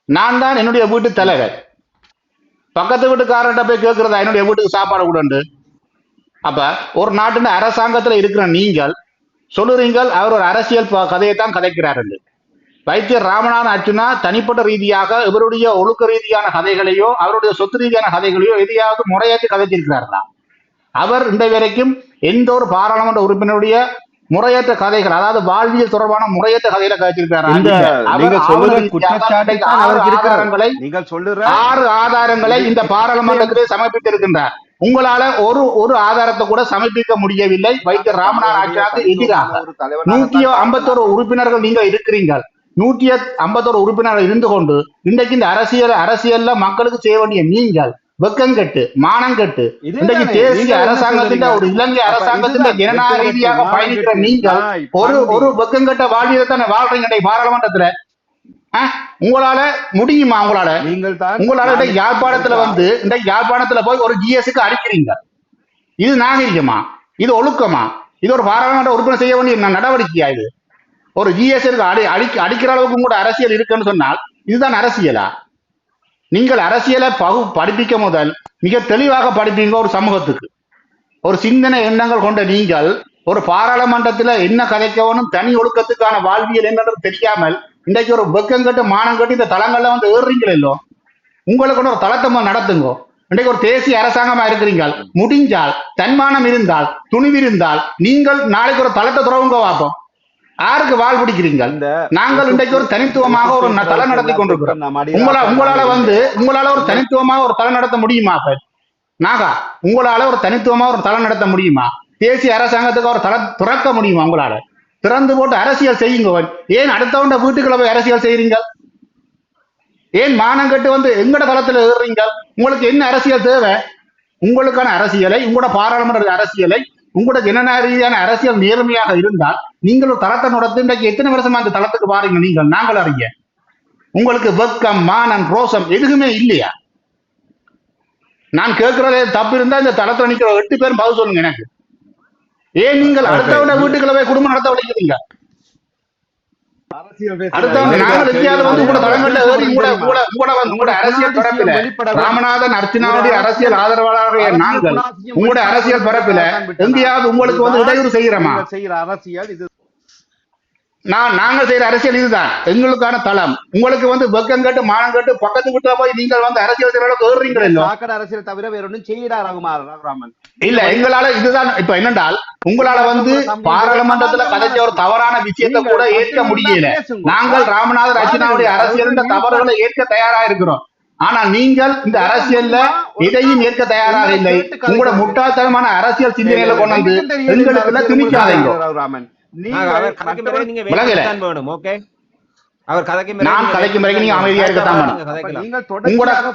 நான் தான் என்னுடைய வீட்டு தலைவர். பக்கத்து வீட்டுக்காரர்கிட்ட போய் கேட்கிறதா என்னுடைய வீட்டுக்கு சாப்பாடு கொடுண்டு? அப்ப ஒரு நாட்டின் அரசாங்கத்துல இருக்கிற நீங்கள் சொல்லுறீங்கள் அவர் ஒரு அரசியல் கதையை தான் கதைக்கிறார் என்று. வைத்தியர் ராமநாதன் அர்ச்சுனா தனிப்பட்ட ரீதியாக இவருடைய ஒழுக்க ரீதியான கதைகளையோ அவருடைய சொத்து ரீதியான கதைகளையோ எதையாவது முறையேற்றி கதைச்சிருக்கிறார்களா? அவர் இந்த வரைக்கும் எந்த ஒரு பாராளுமன்ற உறுப்பினருடைய முறையற்ற கதைகள், அதாவது வாழ்வியல் தொடர்பான முறையற்ற கதைகளை கதைச்சிருக்கிறார். 6 ஆதாரங்களை இந்த பாராளுமன்றத்திலே சமர்ப்பித்திருக்கின்றார். உங்களால ஒரு ஆதாரத்தை கூட சமர்ப்பிக்க முடியவில்லை. வைத்தியர் ராமநாதன் ஆட்சியாக எதிராக 151 உறுப்பினர்கள் நீங்க இருக்கிறீர்கள். 151 உறுப்பினர்கள் இருந்து கொண்டு இன்றைக்கு இந்த அரசியல்ல மக்களுக்கு செய்ய வேண்டிய நீங்கள் வெக்கங்கட்டு மானங்கட்டு இன்றைக்கு தேசிய அரசாங்கத்தின் ஒரு இலங்கை அரசாங்கத்தின் ஜனநாயக ரீதியாக பயணிக்கிற நீங்கள் ஒரு வெக்கங்கட்ட வாழ்வியலை தானே வாழ்றீங்க பாராளுமன்றத்துல. உங்களால முடியுமா? உங்களால யாழ்ப்பாணத்துல வந்து யாழ்ப்பாணத்துல போய் ஒரு ஜிஎஸ்க்கு அடிக்கிறீங்க. இது நாகரிகமா? இது ஒழுக்கமா? இது ஒரு பாராளுமன்ற உறுப்பினர் செய்ய வேண்டிய நடவடிக்கையா? இது ஒரு ஜிஎஸ் அடிக்கிற அளவுக்கு கூட அரசியல் இருக்குன்னு சொன்னால் இதுதான் அரசியலா? நீங்கள் அரசியலை படிப்பிக்க முதல் மிக தெளிவாக படிப்பீங்க. ஒரு சமூகத்துக்கு ஒரு சிந்தனை எண்ணங்கள் கொண்ட நீங்கள் ஒரு பாராளுமன்றத்துல என்ன கதைக்கவனும் தனி ஒழுக்கத்துக்கான வாழ்வியல் என்னன்றது தெரியாமல் இன்றைக்கு ஒரு வெக்கங்கட்டு மானங்கட்டு இந்த தளங்கள்ல வந்து ஏறுறீங்களோ, உங்களுக்கு ஒரு தளத்தை நடத்துங்க. இன்றைக்கு ஒரு தேசிய அரசாங்கமா இருக்கிறீங்க. முடிஞ்சால் தன்மானம் இருந்தால் துணிவு இருந்தால் நீங்கள் நாளைக்கு ஒரு தளத்தை துறவுங்க பார்ப்போம். யாருக்கு வாழ் பிடிக்கிறீங்க? இந்த நாங்கள் இன்றைக்கு ஒரு தனித்துவமாக ஒரு தலை நடத்தி கொண்டிருக்கிறோம். உங்களால ஒரு தனித்துவமாக ஒரு தலை நடத்த முடியுமா? நாகா, உங்களால ஒரு தனித்துவமா ஒரு தலை நடத்த முடியுமா? தேசிய அரசாங்கத்துக்கு ஒரு தலை திறக்க முடியுமா? உங்களால திறந்து போட்டு அரசியல் செய்யுங்க. ஏன் அடுத்தவண்ட வீட்டுக்குள்ள போய் அரசியல் செய்யறீங்க? ஏன் மானம் கட்டு வந்து எங்கட தளத்துல ஏறுறீங்க? உங்களுக்கு என்ன அரசியல் தேவை? உங்களுக்கான அரசியலை, உங்களோட பாராளுமன்ற அரசியலை, உங்களோட ஜனநாயக ரீதியான அரசியல் நேர்மையாக இருந்தால் நீங்கள் ஒரு தளத்தை நடத்தி இன்றைக்கு எத்தனை வருஷமா அந்த தளத்துக்கு பாருங்க. நீங்கள் நாங்கள் அறிய உங்களுக்கு வெக்கம், மானம், ரோசம் எதுவுமே இல்லையா? நான் கேட்கறதே தப்பு இருந்தா இந்த தளத்துல நிக்கிற 8 பேரும் பதில் சொல்லுங்க எனக்கு. ஏன் நீங்கள் அடுத்தவங்க வீட்டுக்குள்ள போய் குடும்பம் நடத்த வலிக்கிறீங்க? அடுத்தவங்க நாங்கள் எங்கேயாவது வந்து உங்களோட தளங்கள்ல ஏறி உங்களோட அரசியல் பரப்பில ராமநாதன் அர்ச்சனாவுடைய அரசியல் ஆதரவாளராக நாங்கள் உங்களோட அரசியல் பரப்பில எங்கேயாவது உங்களுக்கு வந்து இடையூறு செய்யறோமா? அரசியல் இது நாங்கள் செய்யற அரசியல் இதுதான் எங்களுக்கான தளம். உங்களுக்கு வந்து வெக்கம் கட்டு மானம் கட்டு பக்கத்து வீட்டுல போய் நீங்கள் வந்து அரசியல் ஏறுறீங்களோ? அரசியல் தவிர வேற ஒன்றும் செய்யறாரு ரகுராமன். இல்ல, எங்களால இதுதான். இப்ப என்னென்றால் உங்களால வந்து பாராளுமன்றத்துல கதைச்ச ஒரு தவறான விஷயத்தை கூட ஏற்க முடியல. நாங்கள் ராமநாதன் அர்ச்சனாவுடைய அரசியல் தவறுகளை ஏற்க தயாரா இருக்கிறோம். ஆனா நீங்கள் இந்த அரசியல்ல எதையும் ஏற்க தயாராக இல்லை. உங்களோட முட்டாள்தனமான அரசியல் சிந்தனையில கொண்டு வந்து எங்களுக்கு திணிக்காதீங்க. நான் கதைக்கும் வரைக்கும் நீங்க அமைதியா இருக்கத்தான்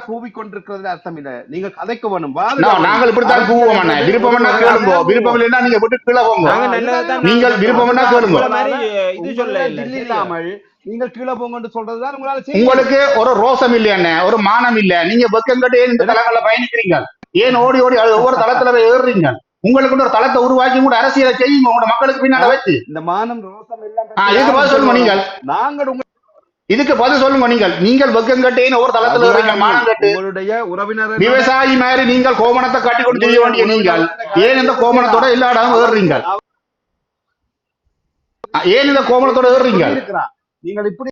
கூவிக்கொண்டிருக்கிறது அர்த்தம் இல்ல. நீங்க கதைக்க வேணும். நாங்கள் இப்படித்தான் கூவோம். விருப்பம் கேளுங்க, விருப்பம் இல்லைன்னா நீங்க விட்டு கீழே போங்க. நீங்கள் விருப்பம் கேளுங்க. நீங்கள் கீழே போங்கன்னு சொல்றதுதான் உங்களுக்கு ஒரு ரோசம் இல்லையா? ஒரு மானம் இல்ல? நீங்க வெக்கம் கட்டு இந்த தளங்கள்ல பயணிக்கிறீங்க. ஏன் ஓடி ஓடி ஒவ்வொரு தளத்துல ஏறுறீங்க? உங்களுக்கு ஒரு தளத்தை உருவாக்கி கூட அரசியலை செய்யுங்க. உங்களோட மக்களுக்கு பின்னால வச்சு இந்த மானம் ரோசம் எல்லாம் இதுக்கு பதில் சொல்லுங்க. நீங்கள் இதுக்கு பதில் சொல்லுங்க. நீங்கள் வெக்கம் கட்டேன்னு ஒரு தளத்துல ஏறுறீங்க. மானம் கட்டு உங்களுடைய உறவினர் விவசாயி மாதிரி நீங்கள் கோமணத்தை காட்டி கொண்டு செய்ய வேண்டிய நீங்கள் ஏன் இந்த கோமணத்தோட எல்லா இடமும் ஏறுறீங்க? ஏன் இந்த கோமணத்தோட ஏறுறீங்க? நீங்கள் இப்படி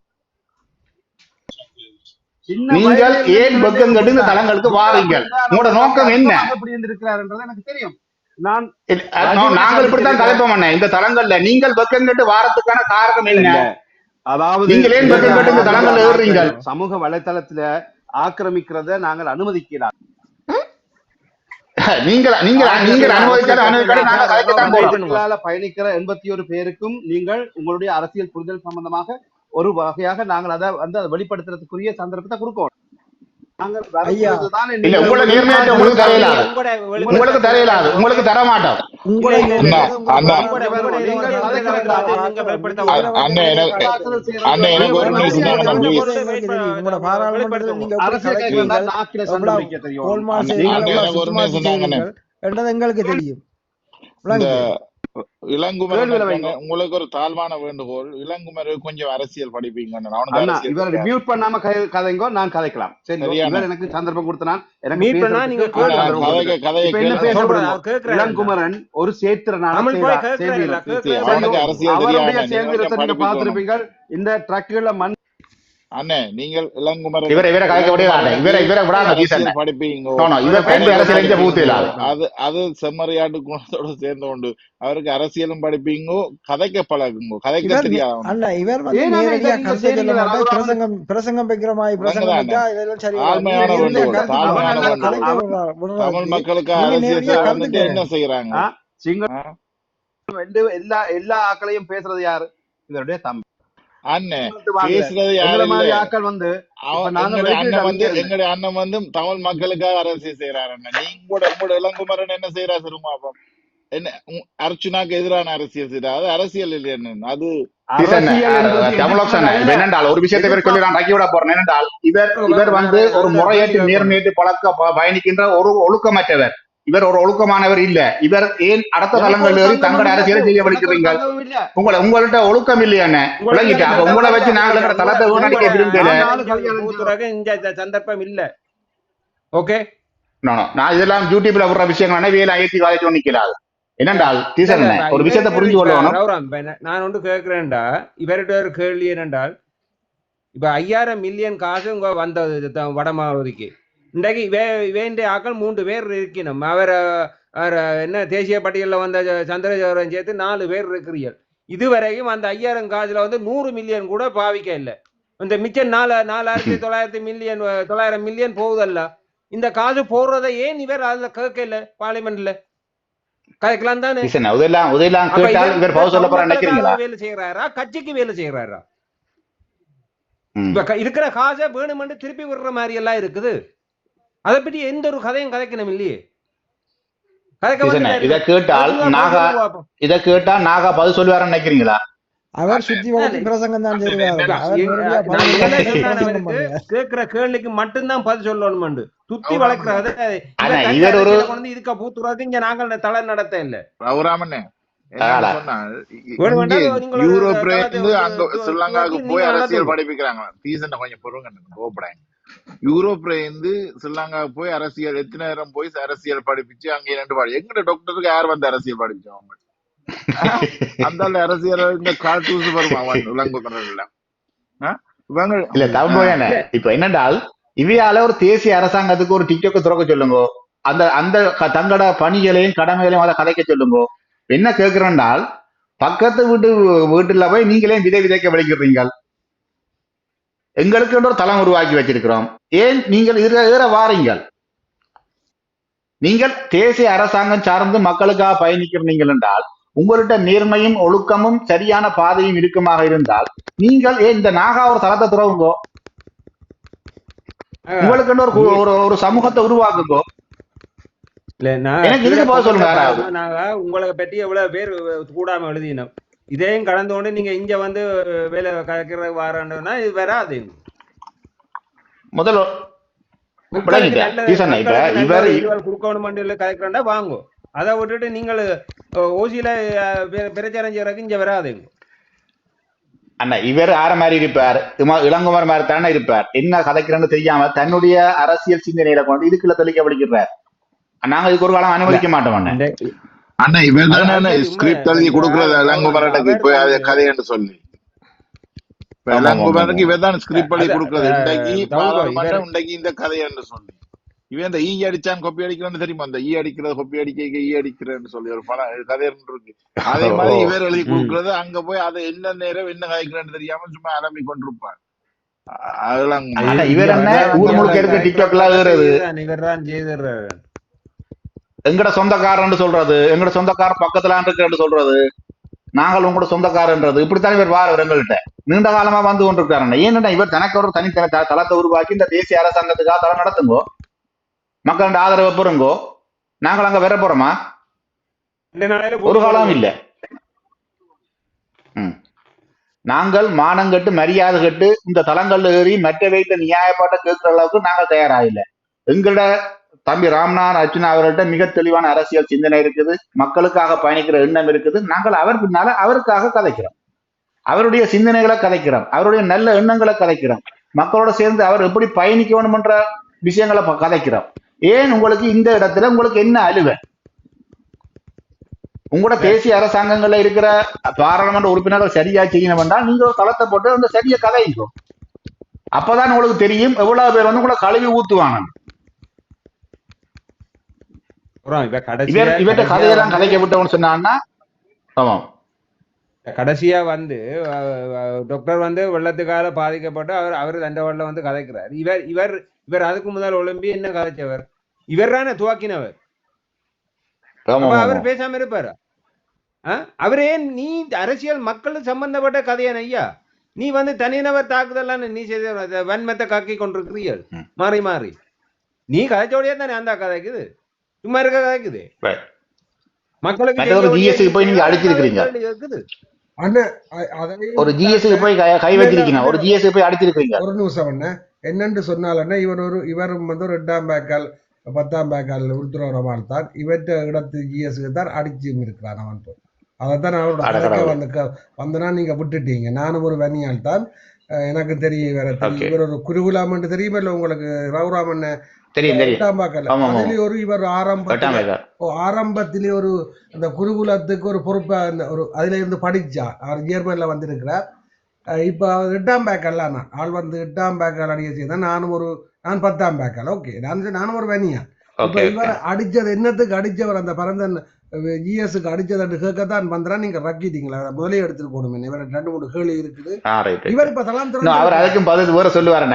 நீங்கள் ஏன் வெக்கம் கட்டு இந்த தளங்களுக்கு வாரீங்க? உங்களோட நோக்கம் என்ன? எனக்கு தெரியும். நாங்கள் இப்படித்தான் கலைப்போம். இந்த தளங்கள்ல நீங்கள் வெக்கம் கட்டு வாரத்துக்கான காரணம் என்ன? அதாவது நீங்கள் ஏன் வெக்கம் கட்டு இந்த தளங்கள்ல ஏறுறீங்க? சமூக வலைத்தளத்துல ஆக்கிரமிக்கிறத நாங்கள் அனுமதிக்கிறார். நீங்கள் பயணிக்கிற 81 பேருக்கும் நீங்கள் உங்களுடைய அரசியல் புரிதல் சம்பந்தமாக ஒரு வகையாக நாங்கள் அதை வந்து வெளிப்படுத்துறதுக்குரிய சந்தர்ப்பத்தை கொடுக்கணும். உங்களுக்கு தரையிலாது, உங்களுக்கு தர மாட்டோம். எங்களுக்கு தெரியும். இளங்குமரன் உங்களுக்கு ஒரு தாழ்வான வேண்டுகோள். இளங்குமர கொஞ்சம் அரசியல் படிப்பீங்க. மியூட் பண்ணாம கதைங்கோ, நான் கதைக்கலாம். எனக்கு சந்தர்ப்பம் கொடுத்தனால் இளங்குமரன் ஒரு சேர்த்திரனால பார்த்திருப்பீங்கள். இந்த ட்ரக்குல மண் அண்ணே, நீங்கள் இளங்குமரன் அது செம்மறியாட்டு குணத்தோட சேர்ந்து கொண்டு அவருக்கு அரசியலும் படிப்பீங்க, கதைக்க பழகுங்க. கதைக்க தெரியாது. தமிழ் மக்களுக்கு அரசியல் என்ன செய்யறாங்க? எல்லா ஆக்களையும் பேசுறது யாரு? இவருடைய தம்பி அண்ணன் பேசுறது எங்களுடைய அண்ணன் வந்து தமிழ் மக்களுக்காக அரசியல் செய்யறாரு. நீங்க இளங்குமரன் என்ன செய்யறா சிறுமாப்பம்? என்ன அர்ச்சுனாக்கு எதிரான அரசியல் செய்யறாரு? அது அரசியல் இல்லை. அது ஒரு விஷயத்தை இவர் வந்து ஒரு முறையேற்று நேர்மையேற்று பழக்க பயணிக்கின்ற ஒரு ஒழுக்கமற்றவர். இவர் ஒரு ஒழுக்கமானவர் இல்ல. இவர் ஏன் அடுத்த தளங்கள் ஏறி தங்களோட அரசியலை செய்ய வலிக்கிறீங்க? உங்கள்கிட்ட ஒழுக்கம் இல்லையானே விளங்கிட்டு உங்களை வச்சு நாங்கள் தளத்தை வீணடிக்க விரும்பல. சந்தர்ப்பம் இல்ல. ஓகே, நான் இதெல்லாம் யூடியூப்ல வர்ற விஷயங்கள் வேலை ஏற்றி காலேஜ் நிக்கலாது. என்னென்றால் ஒரு விஷயத்தை புரிஞ்சு கொள்ளணும். நான் ஒன்று கேட்கிறேன்டா, இவர்கிட்ட ஒரு கேள்வி என்னென்றால், இப்ப 5000 மில்லியன் காசு உங்க வந்தது வடமாவதிக்கு. இன்றைக்கு வேண்டிய ஆக்கள் 3 பேர் இருக்கணும். அவர் என்ன தேசிய பட்டியலில் வந்த சந்திரசேகரன் சேர்த்து 4 பேர் இருக்கிறீர்கள். இதுவரைக்கும் அந்த 5000 காசுல வந்து 100 மில்லியன் கூட பாவிக்க இல்லை. இந்த மிச்சம் 900 மில்லியன் போகுதல்ல, இந்த காசு போடுறதை ஏன் இவர் அதுல கேட்கல? பார்லிமெண்ட்ல கதைக்கலாம் தானே. வேலை செய்யறாரா, கட்சிக்கு வேலை செய்யறாரா? இப்ப இருக்கிற காசை வேணுமென்று திருப்பி விடுற மாதிரி எல்லாம் இருக்குது. அதை பற்றி எந்த ஒரு கதையும் கதைக்கணும் இல்லையே. இதை கேட்டால் நாகா பதில் சொல்லுவாருன்னு நினைக்கிறீங்களா? அவர் சுத்தி வளர்ச்சி பிரசங்கம் தான் கேட்கிற கேள்விக்கு மட்டும்தான் பதில் சொல்லணும். சுத்தி வளர்க்கறது இதுக்க பூத்துறதுக்கு இங்க நாங்கள் தலை நடத்த இல்ல. யூரோப்ல இருந்து அங்க ஸ்ரீலங்காவுக்கு போய் அரசியல் படிப்பிக்கிறாங்க. கொஞ்சம் பொருங்க கோபப்படாங்க. யூரோப்ல இருந்து ஸ்ரீலங்காவுக்கு போய் அரசியல் எத்தனை நேரம் போய் அரசியல் படிப்பிச்சு அங்க 2 பாடு எங்க டாக்டருக்கு யார் வந்து அரசியல் படிச்சவங்க அந்த அரசியல் இந்த கார்டூஸ் வருமா இல்ல தமிழ். இப்ப என்னென்றால் இவையால ஒரு தேசிய அரசாங்கத்துக்கு ஒரு டிக்டாக் துறக்க சொல்லுங்க, அந்த அந்த தங்களோட பணிகளையும் கடமைகளையும் அதை கதைக்க சொல்லுங்க. என்ன கேட்கிறேன்னால் பக்கத்து வீட்டுல போய் நீங்களே விதைக்க விளைக்கிறீங்க. எங்களுக்கு ஒரு தளம் உருவாக்கி வச்சிருக்கிறோம், ஏன் நீங்கள் இதுல வாரீங்கள்? நீங்கள் தேசிய அரசாங்கம் சார்ந்து மக்களுக்காக பயணிக்கிறீர்கள் என்றால், உங்கள்கிட்ட நேர்மையும் ஒழுக்கமும் சரியான பாதையும் இருக்குமாக இருந்தால் நீங்கள் ஏன் இந்த நாகா ஒரு தளத்தை துறவுங்கோ, உங்களுக்கு ஒரு சமூகத்தை உருவாக்குங்கோ. உங்களை பற்றி எவ்வளவு பேர் கூடாம எழுதினோம், இதையும் கடந்து கொண்டு நீங்க இங்க வந்து வேலை கலக்கிற வாரன்னா இது வராது. முதல்ல கலக்கிறா வாங்கும், அதை விட்டுட்டு நீங்கள் ஓசியில பிரச்சாரம் செய்யறதுக்கு இங்க வராதுங்க. அண்ணா இவர் ஆற மாதிரி இருப்பார், இளங்குமார் மாதிரி தானே இருப்பார். என்ன கதைக்கிறன்னு தெரியாம தன்னுடைய அரசியல் சிந்தனையில கொண்டு இதுக்குள்ள தெளிக்க படிக்கிறார். நாங்க இதுக்கு ஒரு காலம் அனுமதிக்க மாட்டோம். அண்ணா இவர் தானே ஸ்கிரிப்ட் எழுதி கொடுக்கறது இளங்குமாரனுக்கு இப்ப கதைன்னு சொல்லி இளங்குமாரனுக்கு இவர் தான் ஸ்கிரிப்ட் எழுதி கொடுக்கறது. இன்றைக்கு இந்த கதைன்னு சொல்லி இவன் இந்த ஈ அடிச்சான் கொப்பி அடிக்கிறான்னு தெரியுமா? அந்த ஈ அடிக்கிறது கொப்பி அடிக்க ஈ அடிக்கிறேன்னு சொல்லி ஒரு படம் கதை இருக்கு. அதே மாதிரி இவர் எழுதி கொடுக்கறது அங்க போய் அதை என்ன நேரம் என்ன கதைக்கிறேன்னு தெரியாம சும்மா அலம்பி கொண்டிருப்பான். அதெல்லாம் எங்கட சொந்தக்காரன் சொல்றது, எங்கட சொந்தக்காரன் பக்கத்துல இருக்கிறன்னு சொல்றது, நாங்கள் உங்களோட சொந்தக்காரன்றது, இப்படித்தான் இவர் வார எங்கள்கிட்ட நீண்ட காலமா வந்து கொண்டிருக்காரு. ஏன்னா இவர் தனக்கு ஒரு தனித்தனி தளத்தை உருவாக்கி இந்த தேசிய அரசாங்கத்துக்காக தளம் நடத்துங்கோ, மக்களோட ஆதரவை பெறுங்கோ. நாங்கள் அங்க வர போறோமா? ஒரு காலம் இல்ல. நாங்கள் மானம் கட்டு மரியாதை கட்டு இந்த தளங்கள்ல ஏறி மற்ற வைத்த நியாயப்பாட்ட கேட்கிற அளவுக்கு நாங்கள் தயாராகல. எங்களோட தம்பி ராம்நாத் அர்ச்சுனா அவர்கள்ட்ட மிக தெளிவான அரசியல் சிந்தனை இருக்குது, மக்களுக்காக பயணிக்கிற எண்ணம் இருக்குது. நாங்கள் அவர் பின்னால அவருக்காக கதைக்கிறோம், அவருடைய சிந்தனைகளை கதைக்கிறோம், அவருடைய நல்ல எண்ணங்களை கதைக்கிறோம், மக்களோட சேர்ந்து அவர் எப்படி பயணிக்க வேணும்ன்ற விஷயங்களை கதைக்கிறோம். ஏன் உங்களுக்கு இந்த இடத்துல உங்களுக்கு என்ன அழுவை? உங்களோட தேசிய அரசாங்கங்கள்ல இருக்கிற பாராளுமன்ற உறுப்பினர்கள் சரியா செய்யணும் என்றால் நீங்க ஒரு தளத்தை போட்டு அந்த சரியா கதைக்கும். அப்பதான் உங்களுக்கு தெரியும் எவ்வளவு பேர் வந்து உங்களை கழுவி ஊத்துவாங்க. கதையெல்லாம் கதைக்க விட்டவன்னு சொன்னான்னா கடைசியா வந்து டாக்டர் வந்து வெள்ளத்துக்கால பாதிக்கப்பட்டு அவர் தண்டவாள வந்து கதைக்கிறார். இவர் அதுக்கு முதல் ஒலிம்பி என்ன கதைச்சவர்? இவர் தானே துவாக்கினவர். அவர் பேசாம இருப்பாரு? அவரே நீ அரசியல் மக்கள் சம்பந்தப்பட்ட கதையான ஐயா, நீ வந்து தனிநபர் தாக்குதல் நீ செய்த வன்மத்தை காக்கி கொண்டிருக்கிறீர்கள் மாறி மாறி. நீ கதைச்சோடையே தானே அந்த கதைக்குது, சும்மா இருக்க கதைக்குது. மக்களுக்கு போய் நீங்க அடிச்சிருக்கீங்க, ஒரு ஜிஎஸ்க்கு போய் கை வச்சிருக்கீங்க, ஒரு ஜிஎஸ்க்கு போய் அடிச்சிருக்கீங்க. ஒரு நிமிஷம் என்ன என்னன்னு சொன்னாலன்னா இவரும் வந்து ஒரு 8ஆம் பேக்கால் 10ஆம் பேக்கால் உருத்துறவரமாக தான் இவற்ற இடத்து ஜிஎஸ்க்கு தான் அடிச்சும் இருக்கிறான் அவன். அதைத்தான் அவரோட வந்தனா நீங்க விட்டுட்டீங்க. நானும் ஒரு வன்னியால் தான், எனக்கு தெரியும். வேற இவர் ஒரு குருகுலாமன்னு தெரியுமில்ல உங்களுக்கு? ரவுராமன் 8ஆம் பேக்கால் அதுலயே ஒரு இவர் ஆரம்பத்திலே ஒரு அந்த குருகுலத்துக்கு ஒரு பொறுப்பா ஒரு அதுல இருந்து படிச்சா அவர் ஜெர்மன்ல வந்திருக்கிறார். இப்ப 8ஆம் பேக்கால் ஆள் வந்து 8ஆம் பேக்கால் அடிக்க செய்தான். நான் 10ஆம் பேக்கால். ஓகே, நானும் ஒரு வனியா. இப்ப இவர் அடிச்சது என்னத்துக்கு அடிச்சவர்? அந்த பரந்தன் ஜிஎஸ்க்கு அடிச்சதட்டு கேட்கத்தான் வந்தா நீங்க ரக்கிட்டீங்களா முதலே எடுத்துட்டு போகணும் இவர் 2-3 கேள்வி இருக்குது இவர் இப்ப தளம் அதுக்கும் பதில் வேற சொல்லுவாரு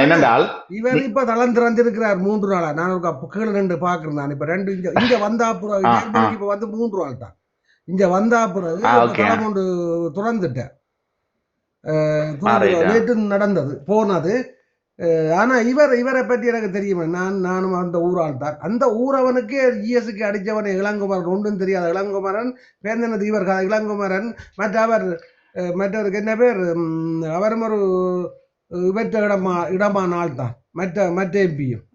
என்னென்றால் இவர் இப்ப தளம் திறந்திருக்கிறார் 3 நாளா நான் ஒரு கேள்வி 2 பாக்குறேன் நான் இப்ப 2 இங்க வந்தா பிறகு இப்ப வந்து 3 நாள் தான் இங்க வந்தா பிறகு தளம் ஒன்று துறந்துட்டேன் நேற்று நடந்தது போனது. ஆனா இவரை பற்றி எனக்கு தெரியும். நானும் அந்த ஊரால் தான். அந்த ஊரவனுக்கே ஜிஎஸ்க்கு அடித்தவன் இளங்குமரன் ஒன்றும் தெரியாத இளங்குமரன் பேந்தனது இவர் இளங்குமரன் மற்றவருக்கு என்ன பேர் அவரும் ஒரு இவற்ற இடமான ஆள் தான் மற்ற எம்பியும்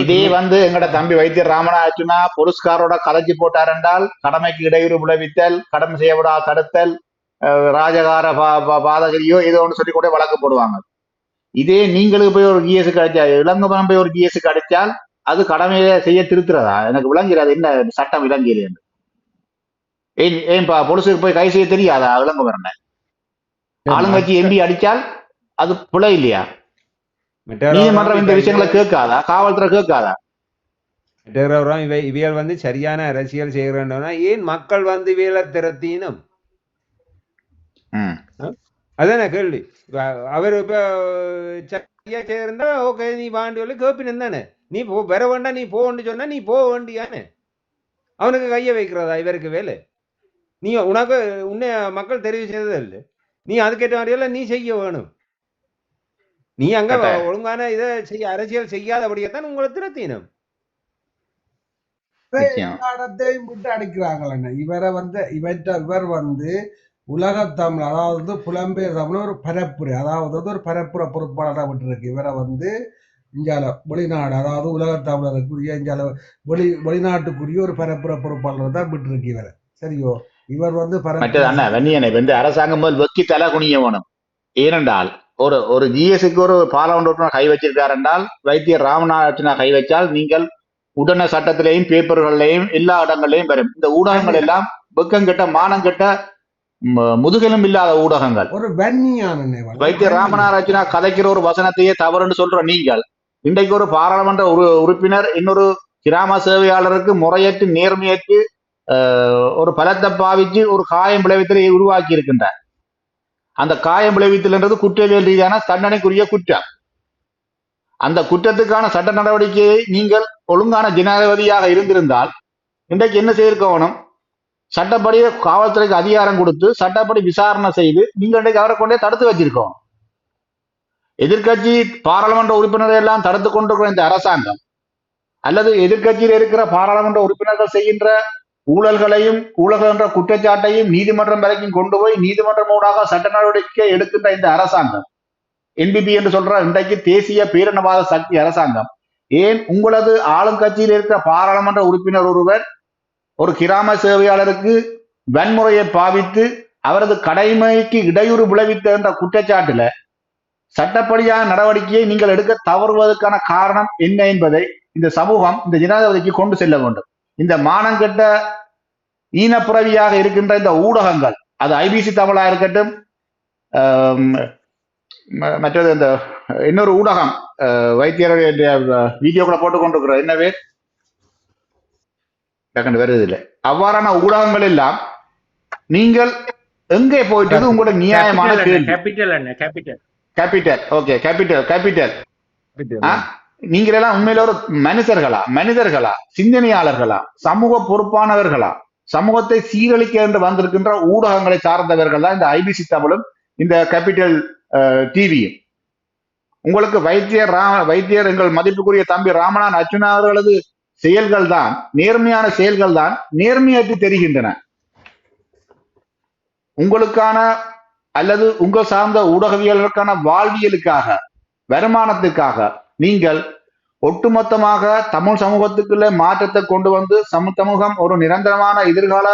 இதே வந்து எங்கட தம்பி வைத்தியர் ராமநாச்சுனா பொலிஸ்காரோட கலைச்சி போட்டார் என்றால் கடமைக்கு இடையூறு விளைவித்தல் கடமை செய்யவிடா தடுத்தல் ராஜகார பாதகரியோ ஏதோ ஒன்று சொல்லி கூட வழக்கு போடுவாங்க. இதே நீங்களுக்கு போய் ஒரு ஜிஎஸ்க்கு அடிச்சா இளங்குமரன் போய் ஒரு ஜிஎஸ்க்கு அடிச்சால் அது கடமையை செய்ய திருத்துறதா? எனக்கு விளங்கிறாது என்ன சட்டம் விளங்கியது. ஏன்பா பொலிசுக்கு போய் கை செய்ய தெரியாதா இளங்குமரனை? ஆளுங்கட்சி எம்பி அடிச்சால் அது பிழை இல்லையா? நீதிமன்றம் இந்த விஷயங்களை கேட்காதா? காவல்துறை கேட்காதா? இவியல் வந்து சரியான அரசியல் செய்யறா ஏன் மக்கள் வந்து இவியலை திறத்தினும் அதான கேள்வி. அவர் இப்ப சரியா செய்யறா ஓகே நீ வாண்டி சொல்லி கேப்பினு தானே நீ வர வேண்டாம் நீ போன்னு சொன்னா நீ போக வேண்டியானே அவனுக்கு கைய வைக்கிறதா இவருக்கு வேலை? நீ உனக்கு உன்னை மக்கள் தெரிவு செய்தது இல்லை நீ அதுக்கேற்ற மாதிரியெல்லாம் நீ செய்ய வேணும். நீ அங்க ஒழுங்கான இதை செய்ய அரசியல் செய்யாதபடியத்தான் உங்களை திறத்தினும் இடத்தையும் விட்டு அடிக்கிறாங்களே. இவர் வந்து உலக தமிழ் அதாவது புலம்பெயர் தமிழ் ஒரு பரப்புரை அதாவது ஒரு பரப்புரை பொறுப்பாளராக விட்டுருக்கு. இவரை வந்து இந்தியால வெளிநாடு அதாவது உலக தமிழருக்குரிய இந்தியால வெளிநாட்டுக்குரிய ஒரு பரப்புரை பொறுப்பாளர் தான் விட்டுருக்கு இவரை. சரியோ? இவர் வந்து அரசாங்கம் வெக்கி தலை குனிய வேணும். ஏனென்றால் ஒரு ஜிஎஸ்க்கு ஒரு பாராளுமன்ற கை வச்சிருக்காரு என்றால் வைத்தியர் ராமநாதனா கை வச்சால் நீங்கள் உடனே சட்டத்திலையும் பேப்பர்களையும் எல்லா இடங்களையும் வரும். இந்த ஊடகங்கள் எல்லாம் வெக்கங்கிட்ட மானங்கிட்ட முதுகெலும் இல்லாத ஊடகங்கள். ஒரு வைத்தியர் ராமநாதனா கதைக்கிற ஒரு வசனத்தையே தவறுன்னு சொல்ற நீங்கள் இன்றைக்கு ஒரு பாராளுமன்ற உறுப்பினர் இன்னொரு கிராம சேவையாளருக்கு முறையற்று நேர்மையற்று ஒரு பலத்தை பாவிச்சு ஒரு காயம் விளைவித்தலை உருவாக்கி இருக்கின்றார். அந்த காயம் விளைவித்தல் என்றது குற்றவியல் ரீதியான தண்டனைக்குரிய குற்றம். அந்த குற்றத்துக்கான சட்ட நடவடிக்கையை நீங்கள் ஒழுங்கான ஜனாதிபதியாக இருந்திருந்தால் இன்றைக்கு என்ன செய்திருக்கணும்? சட்டப்படி காவல்துறைக்கு அதிகாரம் கொடுத்து சட்டப்படி விசாரணை செய்து நீங்கள் இன்றைக்கு அவரை கொண்டே தடுத்து வச்சிருக்கோம். எதிர்கட்சி பாராளுமன்ற உறுப்பினரை எல்லாம் தடுத்து கொண்டிருக்கிற இந்த அரசாங்கம் அல்லது எதிர்கட்சியில் இருக்கிற பாராளுமன்ற உறுப்பினர்கள் செய்கின்ற ஊழல்களையும் ஊழல்கள் என்ற குற்றச்சாட்டையும் நீதிமன்றம் வரைக்கும் கொண்டு போய் நீதிமன்றம் ஊடாக சட்ட நடவடிக்கை எடுக்கின்ற இந்த அரசாங்கம் என்பிபி என்று சொல்ற இன்றைக்கு தேசிய பேரினவாத சக்தி அரசாங்கம் ஏன் உங்களது ஆளுங்கட்சியில் இருக்கிற பாராளுமன்ற உறுப்பினர் ஒருவர் ஒரு கிராம சேவையாளருக்கு வன்முறையை பாவித்து அவரது கடமைக்கு இடையூறு விளைவித்த என்ற குற்றச்சாட்டுல சட்டப்படியான நடவடிக்கையை நீங்கள் எடுக்க தவறுவதற்கான காரணம் என்ன என்பதை இந்த சமூகம் இந்த ஜனாதிபதிக்கு கொண்டு செல்ல வேண்டும். இந்த மானங்கெட்ட ஈனப்புறவியாக இருக்கின்ற இந்த ஊடகங்கள் அது ஐபிசி தமிழா இருக்கட்டும் மற்றது இந்த இன்னொரு ஊடகம் வைத்தியருடைய வீடியோக்களை போட்டுக் கொண்டிருக்கிற என்னவே வருது இல்லை அவ்வாறான ஊடகங்கள் எல்லாம் நீங்கள் எங்கே போயிட்டது உங்களோட நியாயமான கேபிட்டல் ஓகே கேபிட்டல் நீங்கள் எல்லாம் உண்மையில ஒரு மனிதர்களா சிந்தனையாளர்களா சமூக பொறுப்பானவர்களா சமூகத்தை சீரழிக்க என்று வந்திருக்கின்ற ஊடகங்களை சார்ந்தவர்கள் தான் இந்த ஐபிசி தமிழும் இந்த கேபிட்டல் டிவியும். உங்களுக்கு வைத்தியர் எங்கள் மதிப்புக்குரிய தம்பி ராமநாதன் அர்ச்சுனா அவர்களது செயல்கள் தான் நேர்மையான செயல்கள் தான் நேர்மையற்று தெரிகின்றன. உங்களுக்கான அல்லது உங்கள் சார்ந்த ஊடகவியலுக்கான வாழ்வியலுக்காக வருமானத்துக்காக நீங்கள் ஒட்டுமொத்தமாக தமிழ் சமூகத்துக்குள்ள மாற்றத்தை கொண்டு வந்து சமூகம் ஒரு நிரந்தரமான எதிர்கால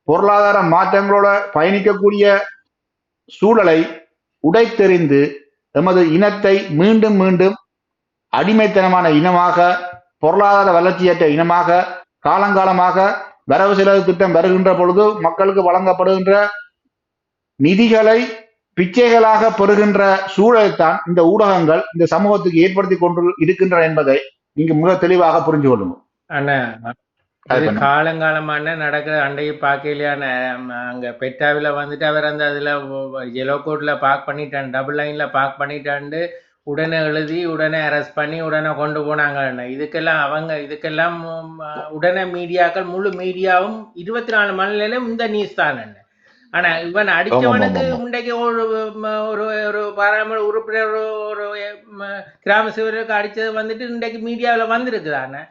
பொருளாதார மாற்றங்களோட பயணிக்கக்கூடிய சூழலை உடைத்தெறிந்து எமது இனத்தை மீண்டும் மீண்டும் அடிமைத்தனமான இனமாக பொருளாதார வளர்ச்சியற்ற இனமாக காலங்காலமாக வரவு செலவு திட்டம் வருகின்ற பொழுது மக்களுக்கு வழங்கப்படுகின்ற நிதிகளை பிச்சைகளாக பெறுகின்ற சூழலைத்தான் இந்த ஊடகங்கள் இந்த சமூகத்துக்கு ஏற்படுத்தி கொண்டு இருக்கின்றன என்பதை நீங்க மிக தெளிவாக புரிஞ்சு கொள்ளுங்க. அண்ணா அது இது பண்ணும். காலங்காலமான நடக்கிற அண்டையை பார்க்கலையான அங்க பெட்டாவில வந்துட்டு அவர் அந்த அதுல எல்லோ கோட்ல பார்க் பண்ணிட்டான், டபுள் லைன்ல பார்க் பண்ணிட்டாண்டு உடனே எழுதி உடனே அரெஸ்ட் பண்ணி உடனே கொண்டு போனாங்க அண்ணா. இதுக்கெல்லாம் உடனே மீடியாக்கள் முழு மீடியாவும் 24 மணி நேரம் இந்த நியூஸ் தான் அண்ணா. ஆனா இவன் ஆமா ஆமா அடிச்சவனுக்கு ஆமா முண்டைக்கு ஒரு ஒரு பாராளுமன்ற உறுப்பினர் ஒரு கிராம சேவருக்கு அடிச்சது வந்துட்டு இன்றைக்கு மீடியாவில் வந்திருக்குதாண்ணே?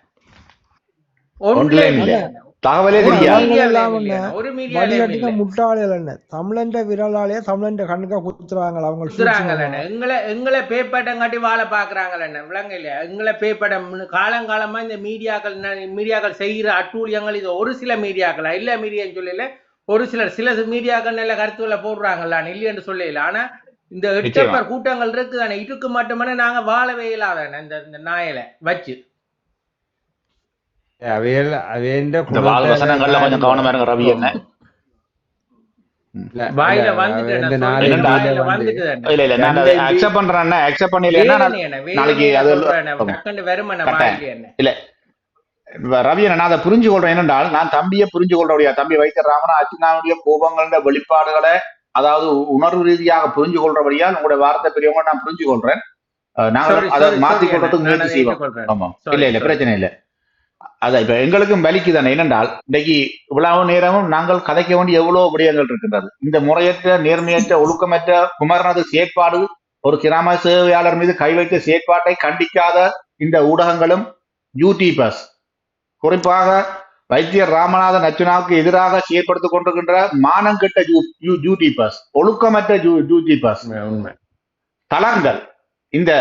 ஒன்றுல ஒன்லைன் இல்ல இல்ல அண்ணே தகவலே அண்ணே தெரியாது. அவங்கள் மீடியாவிலையும் எல்லாம் அண்ணே இல்லையா, ஒரு மீடியாலையும் வடிகட்டின இல்லை. முட்டாள்கள் என்ன தமிழன்ற விரலாலேயே தமிழன்ற கண்ணுக்கா குத்துறாங்க அவங்க குத்துறாங்கல்ல சூட்சமமா எங்களை பேப்பட்டம் காட்டி வாழ பாக்குறாங்கல்ல, விளங்க இல்லையா? எங்களை பேப்பட்டம் காலங்காலமா இந்த மீடியாக்கள் செய்கிற அட்டூழியங்கள் இது ஒரு சில மீடியாக்களா இல்ல மீடியான்னு சொல்லல, ஒரு சில மீடியாக்கள் நல்ல கருத்துக்களை போடுறாங்கல்ல, இல்லைன்னு சொல்லல. ஆனா இந்த நிச்சயமா எட்டப்பர் கூட்டங்கள் இருக்குதானே, இதுக்கு மட்டுமே நாங்க வாழவே இல்லாத இந்த நாயில வச்சு அவையல் அவையண்ட இந்த வால் குணத்தை வசனங்கள்ல கொஞ்சம் பாருங்க. கவனமா இருங்க ரவி என்ன. ம். இல்ல இல்ல வாயில இந்த வந்துட்டு நாலு என்னண்டா இந்தியில வாயில வந்து வந்துட்டு இல்ல இல்ல நான் ரெண்டு எம்பி அக்செப்ட் பண்றேன், அக்செப்ட் பண்ணலைன்னா நாளைக்கு வேதனையான அது சொல்றேன், ஆமா, டக்குன்னு வெறுமன கட்டாயம் வாயில என்ன இல்ல ரவி நான் அதை புரிஞ்சு கொள்றேன். என்னென்றால் நான் தம்பியை புரிஞ்சு கொள்றோடைய தம்பி வைத்தியர் ராமனா அர்ச்சனாவுடைய கோபங்கள வெளிப்பாடுகளை அதாவது உணர்வு ரீதியாக புரிஞ்சு கொள்றபடியால் உங்களுடைய வார்த்தை பெரியவங்க நான் புரிஞ்சு கொள்றேன். நாங்கள் சாரி அதை சாரி மாத்தி சாரி அண்ணா, கொள்றதுக்கு நான் முயற்சி அதை செய்வோம். ஏற்றுக்கொள்றேன். ஆமா இல்ல சாரி இல்ல சாரி பிரச்சனை இல்ல. அதான் இப்ப எங்களுக்கும் வலிக்கு தானே. என்னென்றால் இன்னைக்கு இவ்வளவு நேரமும் நாங்கள் கதைக்க வேண்டிய எவ்வளவு விடயங்கள் இருக்கின்றது. இந்த முறையற்ற நேர்மையற்ற ஒழுக்கமற்ற குமரனது செயற்பாடு, ஒரு கிராம சேவையாளர் மீது கை வைத்த செயற்பாட்டை கண்டிக்காத இந்த ஊடகங்களும் யூடியூபர்ஸ், குறிப்பாக வைத்தியர் ராமநாதன் அர்ச்சனாவுக்கு எதிராக செயற்படுத்திக் கொண்டிருக்கின்ற மானங்கெட்ட யூடியூபர்ஸ், ஒழுக்கமற்ற யூடியூபர்ஸ் உண்மை. தளங்கள், இந்த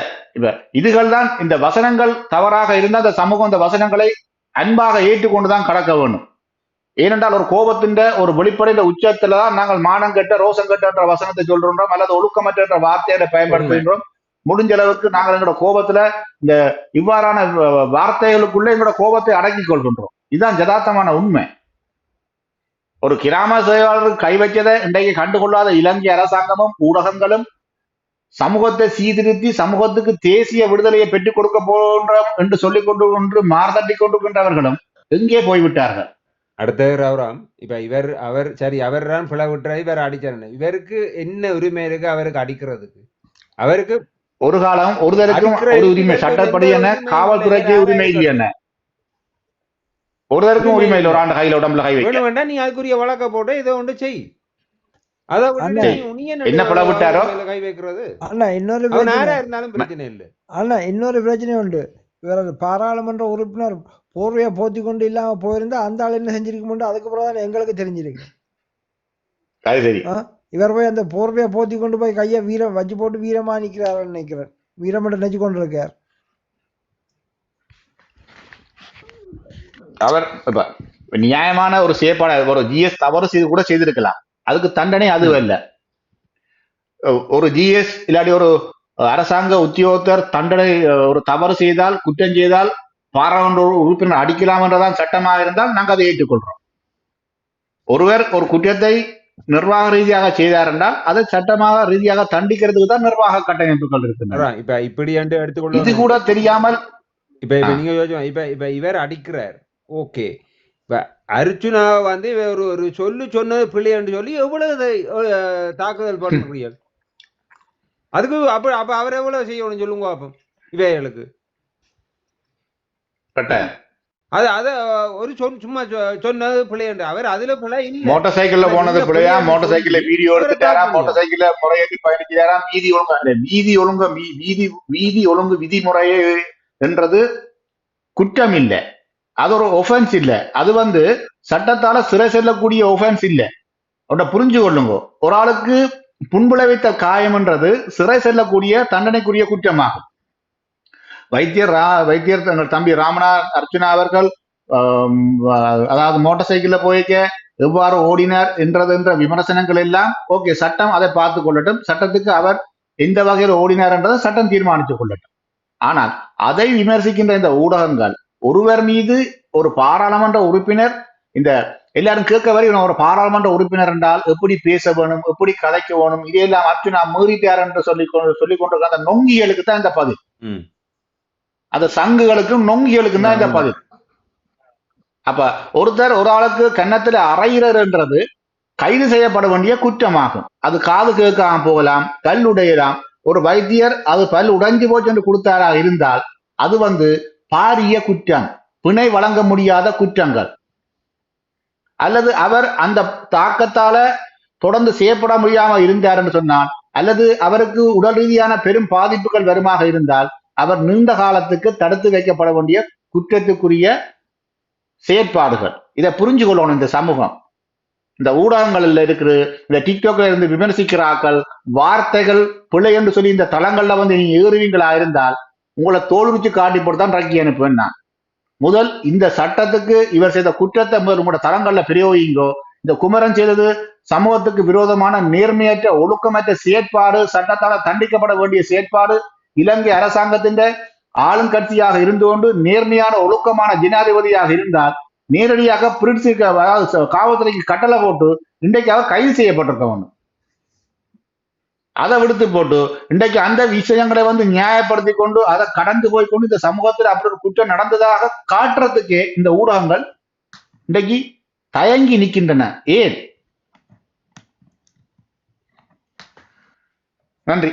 இதுகள் தான். இந்த வசனங்கள் தவறாக இருந்தால் அந்த சமூகம் இந்த வசனங்களை அன்பாக ஏற்றுக்கொண்டுதான் கடக்க வேண்டும். ஏனென்றால் ஒரு கோபத்தின் ஒரு வெளிப்படைந்த உச்சத்துல தான் நாங்கள் மானங்கெட்ட ரோசங்கெட்ட என்ற வசனத்தை சொல்றோம், அல்லது ஒழுக்கமற்ற என்ற வார்த்தையை உண்மை. பயன்படுத்துகின்றோம். முடிஞ்ச அளவுக்கு நாங்கள் எங்களோட கோபத்துல இந்த இவ்வாறான வார்த்தைகளுக்குள்ள எங்களோட கோபத்தை அடக்கிக் கொள்கின்றோம். இதுதான் யதார்த்தமான உண்மை. ஒரு கிராம சேவையாளருக்கு கை வைக்கதை இன்றைக்கு கண்டுகொள்ளாத இலங்கை அரசாங்கமும் ஊடகங்களும் சமூகத்தை சீர்திருத்தி சமூகத்துக்கு தேசிய விடுதலையை பெற்றுக் கொடுக்க போன்றோம் என்று சொல்லிக் கொண்டு மார்தட்டி கொண்டிருக்கின்றவர்களும் எங்கே போய்விட்டார்கள்? அடுத்தது ரவுராம். இப்ப அவர் சரி அவர் தான் பிள விட்டுறாரு, இவர் அடிச்சாரு. இவருக்கு என்ன உரிமை இருக்கு அவருக்கு அடிக்கிறதுக்கு? அவருக்கு ஒரு காலம் ஒருதருக்கும் ஒரு அடிக்கிறதுக்கு உரிமை இவருக்கு சட்டப்படி எந்த என்ன, உரிமையும் இல்லை. காவல்துறைக்கு இவர் உரிமை யாரா இல்லை என்ன, இருக்கட்டும், ஒருதருக்கும் உரிமை உரிமை இல்லை இல்லை. ஒரு ஆண்டு கையில உடம்புல கை வைக்க. வேணும் வேண்டாம், நீ அதுக்குரிய வழக்க போட்டு இதை ஒன்று செய். அதை விட்டுட்டு அண்ணா சரி, நீ என்ன என்ன பிள அவர் விட்டாரோ மேல கை வைக்கிறது? அண்ணா இன்னொரு அவன் பிரச்சனை யாரா இருந்தாலும் பிரச்சனை இல்லை. அண்ணா இன்னொரு பிரச்சனை உண்டு. வேற பாராளுமன்ற உறுப்பினர் போர்வையை போத்தி கொண்டு இல்லாம போயிருந்தா அந்த ஆள் என்ன செஞ்சிருக்க அதுக்கப்புறம் தான் எங்களுக்கு தெரிஞ்சிருக்கு. அது சரி. இவர் போய் அந்த போர்வையை போத்தி கொண்டு போய் கையை வச்சு போட்டு வீரமா நிக்கிறாருன்னு நினைக்கிறேன். வீரமட்ட நினைச்சு கொண்டு இருக்கார் அவர். இப்ப நியாயமான ஒரு செயற்பாடு, ஒரு ஜிஎஸ் தவறு செய்து கூட செய்திருக்கலாம், அதுக்கு தண்டனை அது அல்ல. ஒரு ஜிஎஸ் இல்லாட்டி ஒரு அரசாங்க உத்தியோகத்தர் தண்டனை ஒரு தவறு செய்தால் குற்றம் செய்தால் பாராளுமன்ற உறுப்பினர் அடிக்கலாம் என்றதான் சட்டமாக இருந்தால் நாங்கள் அதை ஏற்றுக்கொள்றோம். ஒருவர் ஒரு குற்றத்தை நிர்வாக ரீதியாக செய்தார் என்றால் அதை சட்டமாக ரீதியாக தண்டிக்கிறதுக்கு தான் நிர்வாக கட்டமைப்புகள் இருக்கின்றன. இப்ப இப்படி என்று இது எடுத்துக்கொள்ள கூட தெரியாமல் இப்ப நீங்க யோசிச்சு இப்ப இவர் அடிக்கிறார், ஓகே. இப்ப அர்ச்சுனாவை வந்து ஒரு சொன்னது பிள்ளை என்று சொல்லி எவ்வளவு தாக்குதல் பண்ணுறீங்க? அதுக்கு அப்ப அவர் எவ்வளவு செய்யணும் சொல்லுங்க அப்ப இவைகளுக்கு? அத ஒரு சும்மா சொன்னது பிள்ளை என்று அவர் அதுல பிள்ளை இல்ல. மோட்டார் சைக்கிள்ல போனது பிள்ளையா, மோட்டார் சைக்கிள்ல வீடியோ எடுத்துட்டாரா, மோட்டார் சைக்கிள்ல முறையேற்றி பயணிச்சாரா, வீதி ஒழுங்கு விதிமுறையை என்றது குற்றம் இல்லை, அது ஒரு ஒஃபென்ஸ் இல்ல, அது வந்து சட்டத்தால சிறை செல்லக்கூடிய ஒஃபென்ஸ் இல்ல. அவனை புரிஞ்சு கொள்ளுங்க. ஒரு ஆளுக்கு புண்புளைவித்த காயம்ன்றது சிறை செல்லக்கூடிய தண்டனைக்குரிய குற்றமாகும். வைத்தியர் தங்கள் தம்பி ராமநாத் அர்ச்சனா அவர்கள் அதாவது மோட்டார் சைக்கிள்ல போய்க்க எவ்வாறு ஓடினார் என்ற விமர்சனங்கள் எல்லாம் ஓகே, சட்டம் அதை பார்த்து கொள்ளட்டும், சட்டத்துக்கு அவர் எந்த வகையில் ஓடினார் என்றதை சட்டம் தீர்மானித்துக் கொள்ளட்டும். ஆனால் அதை விமர்சிக்கின்ற இந்த ஊடகங்கள் ஒருவர் மீது ஒரு பாராளுமன்ற உறுப்பினர், இந்த எல்லாரும் கேட்க வரை ஒரு பாராளுமன்ற உறுப்பினர் என்றால் எப்படி பேச வேணும், எப்படி கதைக்க வேணும், இதையெல்லாம் அர்ச்சனா மீறிட்டார் என்று சொல்லிக் கொண்டிருக்க அந்த நொங்கிகளுக்கு தான் இந்த பதில். அந்த சங்குகளுக்கும் நொங்கிகளுக்கும் தான் இந்த பதில். அப்ப ஒருத்தர் ஒரு ஆளுக்கு கன்னத்துல அறையிறன்றது கைது செய்யப்பட வேண்டிய குற்றமாகும். அது காது கேட்காம போகலாம், பல் உடையலாம். ஒரு வைத்தியர் அது பல் உடைஞ்சு போச்சு என்று கொடுத்தாரா இருந்தால் அது பாரிய குற்றம், பிணை வழங்க முடியாத குற்றங்கள். அல்லது அவர் அந்த தாக்கத்தால தொடர்ந்து செய்யப்பட முடியாம இருந்தார் என்று சொன்னால், அல்லது அவருக்கு உடல் ரீதியான பெரும் பாதிப்புகள் வருமாக இருந்தால் அவர் நீண்ட காலத்துக்கு தடுத்து வைக்கப்பட வேண்டிய குற்றத்துக்குரிய செயற்பாடுகள். இதை புரிஞ்சு கொள்ளணும் இந்த சமூகம். இந்த ஊடகங்கள்ல இருக்கிற இந்த டிக்டாக்ல இருந்து விமர்சிக்கிற ஆக்கள் வார்த்தைகள் பிழை என்று சொல்லி இந்த தளங்கள்ல நீங்க ஏறுவீங்களா இருந்தால் உங்களை தோல்விச்சு காட்டி போட்டு தான் ரக்கி அனுப்புவேன் நான். முதல் இந்த சட்டத்துக்கு இவர் செய்த குற்றத்தை முதல் உங்களோட தளங்கள்ல பிரயோகிங்கோ. இந்த குமரன் செய்தது சமூகத்துக்கு விரோதமான நேர்மையற்ற ஒழுக்கமற்ற செயற்பாடு, சட்டத்தால தண்டிக்கப்பட வேண்டிய செயற்பாடு. இலங்கை அரசாங்கத்தின் ஆளுங்கட்சியாக இருந்து கொண்டு நேர்மையான ஒழுக்கமான ஜனாதிபதியாக இருந்தால் நேரடியாக பிரிட்ஸுக்கு, அதாவது காவல்துறைக்கு கட்டளை போட்டு இன்றைக்கு அவர் கைது செய்யப்பட்டிருக்கவன். அதை விடுத்து போட்டு இன்றைக்கு அந்த விஷயங்களை நியாயப்படுத்தி கொண்டு அதை கடந்து போய்கொண்டு இந்த சமூகத்தில் அப்படி ஒரு குற்றம் நடந்ததாக காட்டுறதுக்கே இந்த ஊடகங்கள் இன்றைக்கு தயங்கி நிற்கின்றன. ஏன்? நன்றி.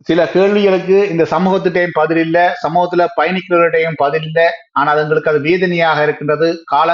சில கேள்விகளுக்கு இந்த சமூகத்திட்டையும் பதில் இல்லை, சமூகத்துல பயணிக்கிறவர்கிட்டையும் பதில் இல்லை. ஆனால் எங்களுக்கு அது வேதனையாக இருக்கின்றது. கால